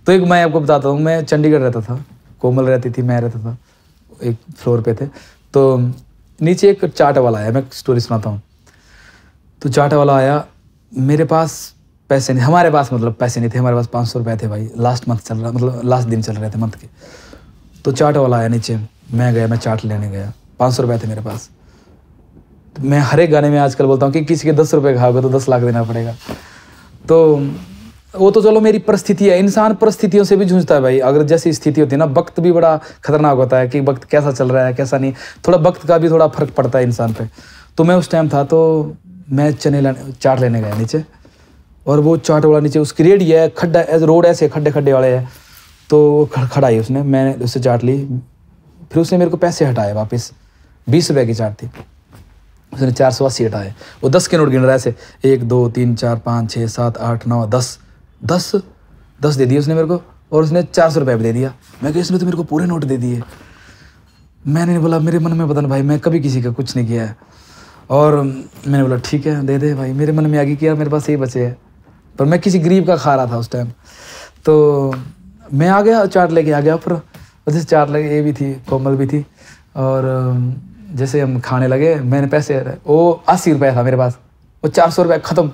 तो एक मैं आपको बताता हूँ, मैं चंडीगढ़ रहता था, कोमल रहती थी, मैं रहता था, एक फ्लोर पे थे, तो नीचे एक चाट वाला आया, मैं स्टोरी सुनाता हूँ। तो चाट वाला आया, मेरे पास पैसे नहीं, हमारे पास मतलब पैसे नहीं थे, हमारे पास 500 रुपये थे भाई, लास्ट मंथ चल रहा, मतलब लास्ट दिन चल रहे थे मंथ के। तो चाट वाला आया नीचे, मैं गया, मैं चाट लेने गया, 500 रुपये थे मेरे पास। तो मैं हर एक गाने में आजकल बोलता हूँ कि किसी के 10 रुपये खाओगे तो 10 लाख देना पड़ेगा। तो वो तो चलो मेरी परिस्थिति है, इंसान परिस्थितियों से भी जूझता है भाई। अगर जैसी स्थिति होती है ना, वक्त भी बड़ा खतरनाक होता है कि वक्त कैसा चल रहा है कैसा नहीं, थोड़ा वक्त का भी थोड़ा फर्क पड़ता है इंसान पे। तो मैं उस टाइम था, तो मैं चाट लेने गया नीचे, और वो चाट वाला नीचे उसकी रेडी है, खड्डा रोड ऐसे खड्डे वाले है, तो खड़ाई उसने, मैंने उससे चाट ली, फिर उसने मेरे को पैसे हटाए वापस, 20 रुपये की चाट थी, उसने 480 हटाए। वो 10 के नोट गिन रहा है ऐसे, 1 2 3 4 5 6 7 8 9 10 दे दिए उसने मेरे को, और उसने 400 रुपये भी दे दिया। मैं कहा इसने तो मेरे को पूरे नोट दे दिए। मैंने बोला, मेरे मन में पता नहीं भाई, मैं कभी किसी का कुछ नहीं किया है, और मैंने बोला ठीक है दे दे भाई। मेरे मन में आ गई कि यार मेरे पास यही बचे हैं, पर मैं किसी गरीब का खा रहा था उस टाइम। तो मैं आ गया, चाट लेके आ गया ऊपर, जैसे चाट लगे, ये भी थी, कोमल भी थी, और जैसे हम खाने लगे, मैंने पैसे, वो 80 रुपये था मेरे पास, वो 400 रुपये ख़त्म।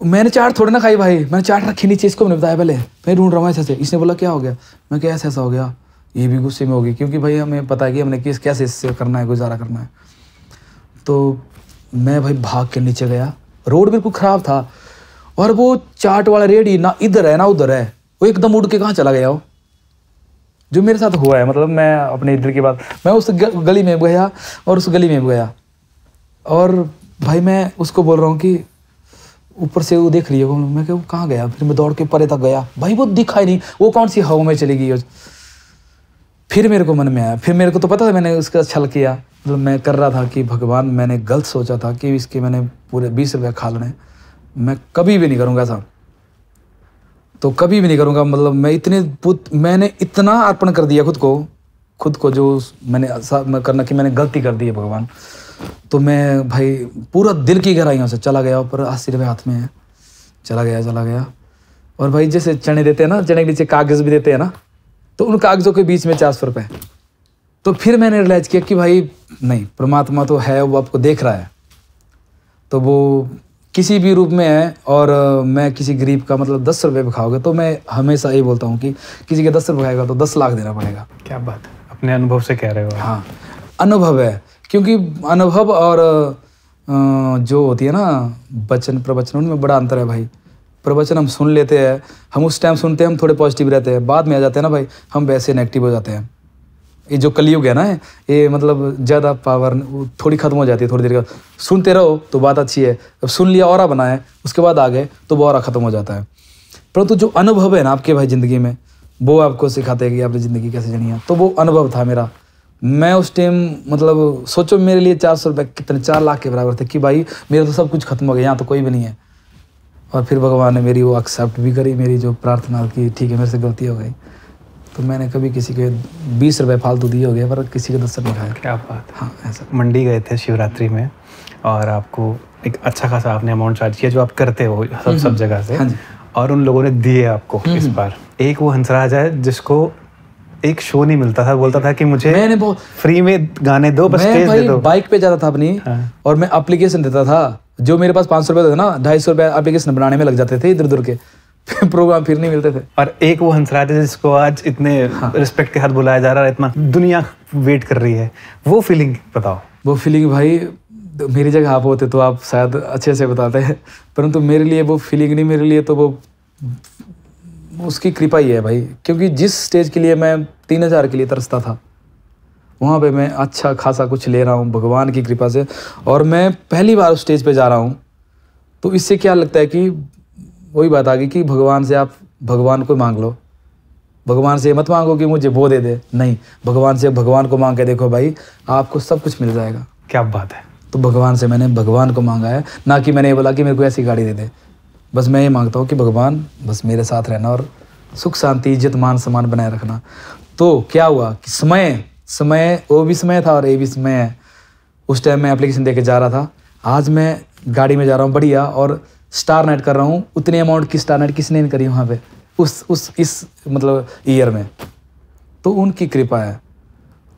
मैंने चाट थोड़ी ना खाई भाई, मैंने चाट रखी नीचे, इसको मैंने बताया पहले, मैं ढूंढ रहा हूँ ऐसे। इसने बोला क्या हो गया, मैं क्या ऐसा हो गया, ये भी गुस्से में होगी, क्योंकि भाई हमें पता है कि हमने कैसे इससे करना है, गुजारा करना है। तो मैं भाई भाग के नीचे गया, रोड बिल्कुल ख़राब था, और वो चाट वाला रेडी ना इधर है ना उधर है, वो एकदम उड़ के कहाँ चला गया। वो जो मेरे साथ हुआ है, मतलब मैं अपने इधर की बात, मैं उस गली में गया, और उस गली में गया, और भाई मैं उसको बोल रहा हूँ कि ऊपर से वो देख रही है, मैं क्या वो कहाँ गया, फिर मैं दौड़ के परे तक गया, भाई वो दिखा ही नहीं, वो कौन सी हवा में चली गई। फिर मेरे को मन में आया, फिर मेरे को तो पता था मैंने उसका छल किया, मतलब मैं कर रहा था कि भगवान, मैंने गलत सोचा था कि इसके मैंने पूरे 20 रुपये खा लेने, मैं कभी भी नहीं करूँगा ऐसा, तो कभी भी नहीं करूँगा। मतलब मैंने इतना अर्पण कर दिया खुद को जो मैंने करना कि मैंने गलती कर दी है भगवान। तो मैं भाई पूरा दिल की गहराइयों से चला गया ऊपर, 80 रुपये हाथ में है, चला गया। और भाई जैसे चने देते हैं ना, चने के नीचे कागज़ भी देते हैं ना, तो उन कागज़ों के बीच में 400 रुपये। तो फिर मैंने रियलाइज़ किया कि भाई नहीं, परमात्मा तो है, वो आपको देख रहा है, तो वो किसी भी रूप में है। और मैं किसी गरीब का मतलब 10 रुपये भी खाओगे तो मैं हमेशा यही बोलता हूँ कि किसी के 10 रुपये खाएगा तो 10 लाख देना पड़ेगा। क्या बात है, अपने अनुभव से कह रहे हो? हाँ, अनुभव है, क्योंकि अनुभव और जो होती है ना वचन प्रवचन, उनमें बड़ा अंतर है भाई। प्रवचन हम सुन लेते हैं, हम उस टाइम सुनते हैं, हम थोड़े पॉजिटिव रहते हैं, बाद में आ जाते हैं ना भाई हम वैसे नेगेटिव हो जाते हैं। ये जो कलयुग है ना, ये मतलब ज़्यादा पावर थोड़ी खत्म हो जाती है थोड़ी देर का। सुनते रहो तो बात अच्छी है, अब सुन लिया ऑरा बनाए उसके बाद आ गए तो वो ऑरा खत्म हो जाता है। परंतु जो अनुभव है ना आपके भाई ज़िंदगी में, वो आपको सिखाते हैं कि आपने ज़िंदगी कैसे जीनी है। तो वो अनुभव था मेरा। मैं उस टाइम मतलब सोचो मेरे लिए 400 रुपये कितने 4 लाख के बराबर थे कि भाई मेरा तो सब कुछ खत्म हो गया, यहाँ तो कोई भी नहीं है। और फिर भगवान ने मेरी वो एक्सेप्ट भी करी, मेरी जो प्रार्थना की, ठीक है मेरे से गलती हो गई। तो मैंने कभी किसी के 20 रुपये फालतू दिए हो गए पर किसी के 10 नहीं खाया। क्या बात। हाँ ऐसा। मंडी गए थे शिवरात्रि में और आपको एक अच्छा खासा आपने अमाउंट चार्ज किया जो आप करते हो सब जगह से। हाँ जी। और उन लोगों ने दिए आपको इस बार। एक वो हंसराज है जिसको एक शो नहीं मिलता था, बोलता था कि मुझे मैंने बहुत फ्री में गाने दो, बस स्टेज दे दो। बाइक पे जाता था अपनी। हाँ। और मैं एप्लीकेशन देता था, जो मेरे पास 500 रुपये थे ना, 250 रुपये एप्लीकेशन बनाने में लग जाते थे इधर उधर के प्रोग्राम फिर नहीं मिलते थे। और एक वो हंसराज है जिसको आज इतने रिस्पेक्ट के साथ बुलाया जा रहा है, इतना दुनिया वेट कर रही है, वो फीलिंग बताओ। वो फीलिंग भाई मेरी जगह आप होते तो आप शायद अच्छे से बताते हैं, परंतु मेरे लिए वो फीलिंग नहीं, मेरे लिए तो वो उसकी कृपा ही है भाई। क्योंकि जिस स्टेज के लिए मैं 3000 के लिए तरसता था, वहाँ पे मैं अच्छा खासा कुछ ले रहा हूँ भगवान की कृपा से। और मैं पहली बार उस स्टेज पे जा रहा हूँ, तो इससे क्या लगता है कि वही बात आ गई कि भगवान से आप भगवान को मांग लो। भगवान से मत मांगो कि मुझे वो दे दे, नहीं, भगवान से भगवान को मांग के देखो भाई, आपको सब कुछ मिल जाएगा। क्या बात है। तो भगवान से मैंने भगवान को मांगा है, ना कि मैंने ये बोला कि मेरे को ऐसी गाड़ी दे दे। बस मैं ये मांगता हूँ कि भगवान बस मेरे साथ रहना और सुख शांति इज्जत मान सम्मान बनाए रखना। तो क्या हुआ कि समय वो भी समय था और ये भी समय है। उस टाइम मैं एप्लीकेशन दे के जा रहा था, आज मैं गाड़ी में जा रहा हूँ बढ़िया और स्टार नाइट कर रहा हूँ। उतने अमाउंट की स्टार नाइट किसने नहीं करी वहाँ पे इस मतलब ईयर में। तो उनकी कृपा है।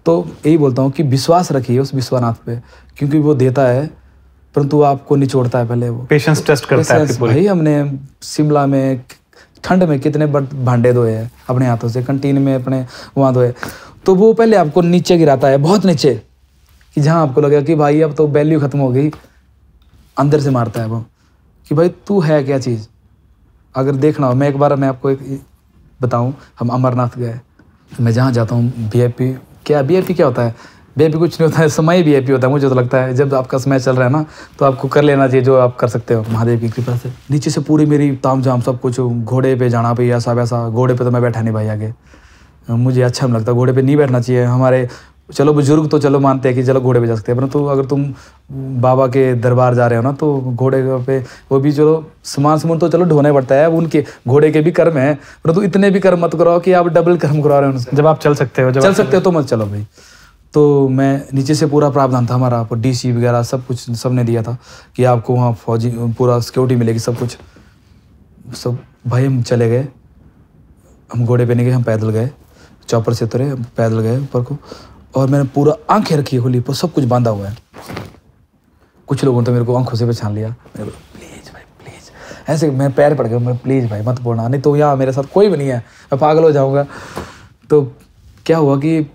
तो यही बोलता हूँ कि विश्वास रखिए उस विश्वनाथ पे, क्योंकि वो देता है परंतु आपको निचोड़ता है पहले। वो पेशेंस टेस्ट करता है भाई। हमने शिमला में ठंड में कितने भांडे धोए हैं अपने हाथों से, कंटीन में अपने वहाँ धोए। तो वो पहले आपको नीचे गिराता है, बहुत नीचे, कि जहाँ आपको लगेगा कि भाई अब तो वैल्यू खत्म हो गई, अंदर से मारता है वो कि भाई तू है क्या चीज़। अगर देखना हो, मैं आपको एक बताऊँ, हम अमरनाथ गए। मैं जहाँ जाता हूँ VIP क्या होता है? VIP कुछ नहीं होता है, समय VIP होता है। मुझे तो लगता है जब आपका समय चल रहा है ना, तो आपको कर लेना चाहिए जो आप कर सकते हो महादेव की कृपा से। नीचे से पूरी मेरी तामझाम सब कुछ, घोड़े पे जाना पे ऐसा वैसा। घोड़े पे तो मैं बैठा नहीं भाई, आगे मुझे अच्छा नहीं लगता, घोड़े पे नहीं बैठना चाहिए। हमारे चलो बुजुर्ग तो चलो मानते हैं कि चलो घोड़े पे जा सकते हैं, परंतु अगर तुम बाबा के दरबार जा रहे हो ना, तो घोड़े पे वो भी चलो सामान तो चलो ढोना पड़ता है, उनके घोड़े के भी कर्म है, परंतु इतने भी कर्म मत कराओ कि आप डबल कर्म करा रहे हो उनसे। जब आप चल सकते हो तो मत चलो भाई। तो मैं नीचे से पूरा प्रावधान था हमारा, DC वगैरह सब कुछ सबने दिया था कि आपको वहाँ फौजी पूरा सिक्योरिटी मिलेगी, सब कुछ सब। भाई हम चले गए, हम घोड़े पे नहीं गए, हम पैदल गए, चौपर से उतरे, हम पैदल गए ऊपर को। और मैंने पूरा आंखें रखी खुली, पर सब कुछ बांधा हुआ है। कुछ लोगों ने तो मेरे को आंखों से पहचान लिया, प्लीज़ भाई प्लीज़, ऐसे मैं पैर पड़ गया, मैं प्लीज़ भाई मत बोलना, नहीं तो यहाँ मेरे साथ कोई भी नहीं है, मैं पागल हो जाऊँगा। तो क्या हुआ कि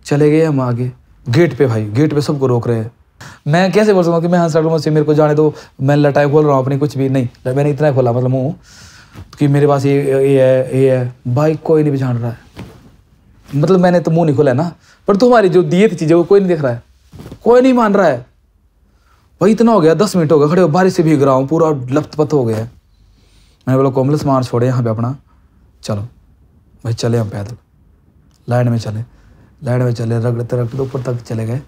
चले गए हम आगे गेट पे। भाई गेट पे सबको रोक रहे हैं। मैं कैसे बोल सकता हूँ कि मैं हंस से मेरे को जाने दो, मैं लटाई खोल रहा हूँ अपनी, कुछ भी नहीं, मैंने इतना खोला मतलब मुँह कि मेरे पास ये है। भाई कोई नहीं पहचान रहा है, मतलब मैंने तो मुँह नहीं खोला है ना, पर तुम्हारी जो दिए थी चीज़ें वो कोई नहीं देख रहा है, कोई नहीं मान रहा है। भाई इतना हो गया, 10 मिनट हो गए खड़े हो, बारिश से भीग रहा हूँ, पूरा लथपथ हो गया। मैंने बोला कोमल सामान छोड़े यहाँ पे अपना, चलो भाई चले हम पैदल, लाइन में चले रगड़ते ऊपर तक चले गए।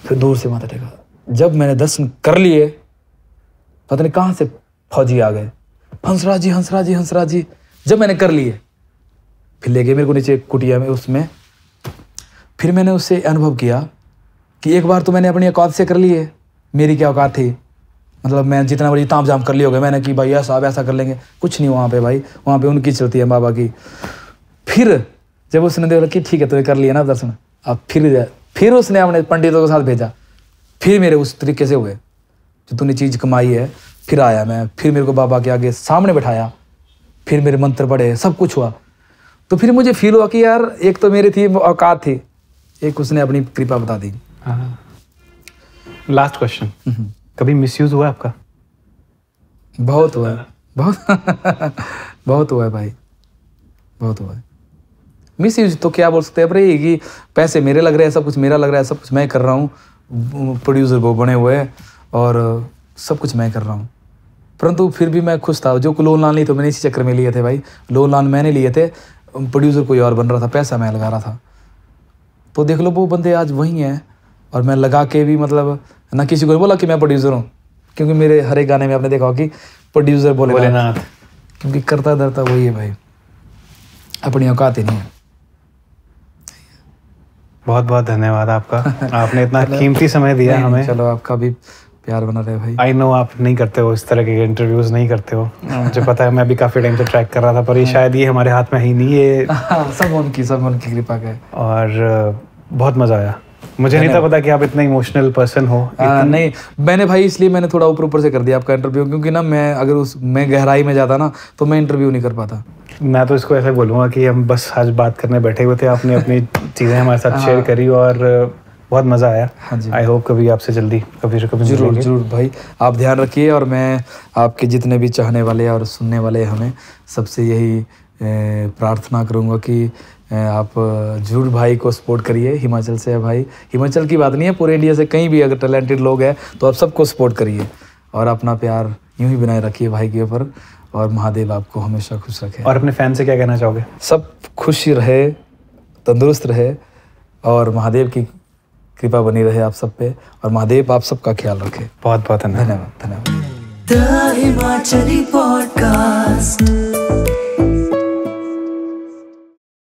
फिर दूर से माथा टेका। जब मैंने दर्शन कर लिए, पता नहीं कहाँ से फौजी आ गए, हंसराज जी। जब मैंने कर लिए, फिर ले गए मेरे को नीचे कुटिया में, उसमें फिर मैंने उससे अनुभव किया कि एक बार तो मैंने अपनी औकात से कर लिए। मेरी क्या औकात थी, मतलब मैं जितना बड़ी तामझाम कर ली हो गया मैंने कि भाई ऐसा ऐसा कर लेंगे, कुछ नहीं वहाँ पे भाई, वहाँ पे उनकी चलती है बाबा की। फिर जब उसने देखा कि ठीक है तो कर लिया ना दर्शन, अब फिर उसने अपने पंडितों के साथ भेजा, फिर मेरे उस तरीके से हुए जो तूने चीज़ कमाई है। फिर आया मैं, फिर मेरे को बाबा के आगे सामने बैठाया, फिर मेरे मंत्र पढ़े, सब कुछ हुआ। तो फिर मुझे फील हुआ कि यार एक तो मेरी थी औकात थी, एक उसने अपनी कृपा बता दी। लास्ट क्वेश्चन, कभी मिसयूज हुआ आपका? बहुत हुआ है, बहुत बहुत हुआ है भाई, बहुत हुआ है। मिस यूज तो क्या बोल सकते हैं अपने, कि पैसे मेरे लग रहे हैं, सब कुछ मेरा लग रहा है, सब कुछ मैं कर रहा हूँ, प्रोड्यूसर वो बने हुए हैं और सब कुछ मैं कर रहा हूँ। परंतु फिर भी मैं खुश था। जो लोन लान लिए थे मैंने इसी चक्कर में लिए थे भाई, लोन लान मैंने लिए थे, प्रोड्यूसर कोई और बन रहा था, पैसा मैं लगा रहा था। तो देख लो वो बंदे आज वही हैं, और मैं लगा के भी मतलब ना किसी को बोला कि मैं प्रोड्यूसर हूँ, क्योंकि मेरे हर एक गाने में आपने देखा कि प्रोड्यूसर भोलेनाथ, क्योंकि करता धरता वही है भाई, अपनी औकात ही नहीं है। बहुत बहुत धन्यवाद आपका, आपने इतना कीमती समय दिया हमें। चलो आपका भी प्यार बना रहे भाई। आई नो आप नहीं करते हो इस तरह के इंटरव्यूज, नहीं करते हो, मुझे पता है, मैं भी काफ़ी टाइम से ट्रैक कर रहा था, पर ये शायद ये हमारे हाथ में ही नहीं, ये सब उनकी कृपा का है। और बहुत मज़ा आया। मुझे नहीं था पता कि आप इतना इमोशनल पर्सन हो। नहीं मैंने भाई, इसलिए मैंने थोड़ा ऊपर से कर दिया आपका इंटरव्यू, क्योंकि ना मैं अगर मैं गहराई में जाता ना तो मैं इंटरव्यू नहीं कर पाता। मैं तो इसको ऐसा बोलूँगा कि हम बस आज बात करने बैठे हुए थे, आपने अपनी चीज़ें हमारे साथ शेयर करी और बहुत मज़ा आया। हाँ जी, आई होप कभी आपसे जल्दी कभी जरूर भाई, आप ध्यान रखिए। और मैं आपके जितने भी चाहने वाले और सुनने वाले हमें सबसे यही प्रार्थना करूँगा कि आप जरूर भाई को सपोर्ट करिए। हिमाचल से है भाई, हिमाचल की बात नहीं है, पूरे इंडिया से कहीं भी अगर टैलेंटेड लोग हैं तो आप सबको सपोर्ट करिए और अपना प्यार यूं ही बनाए रखिए भाई के ऊपर, और महादेव आपको हमेशा खुश रखे। और अपने फैन से क्या कहना चाहोगे? सब खुश रहे, तंदुरुस्त रहे, और महादेव की कृपा बनी रहे आप सब पे, और महादेव आप सबका ख्याल रखे। बहुत बहुत धन्यवाद। The Himachali podcast.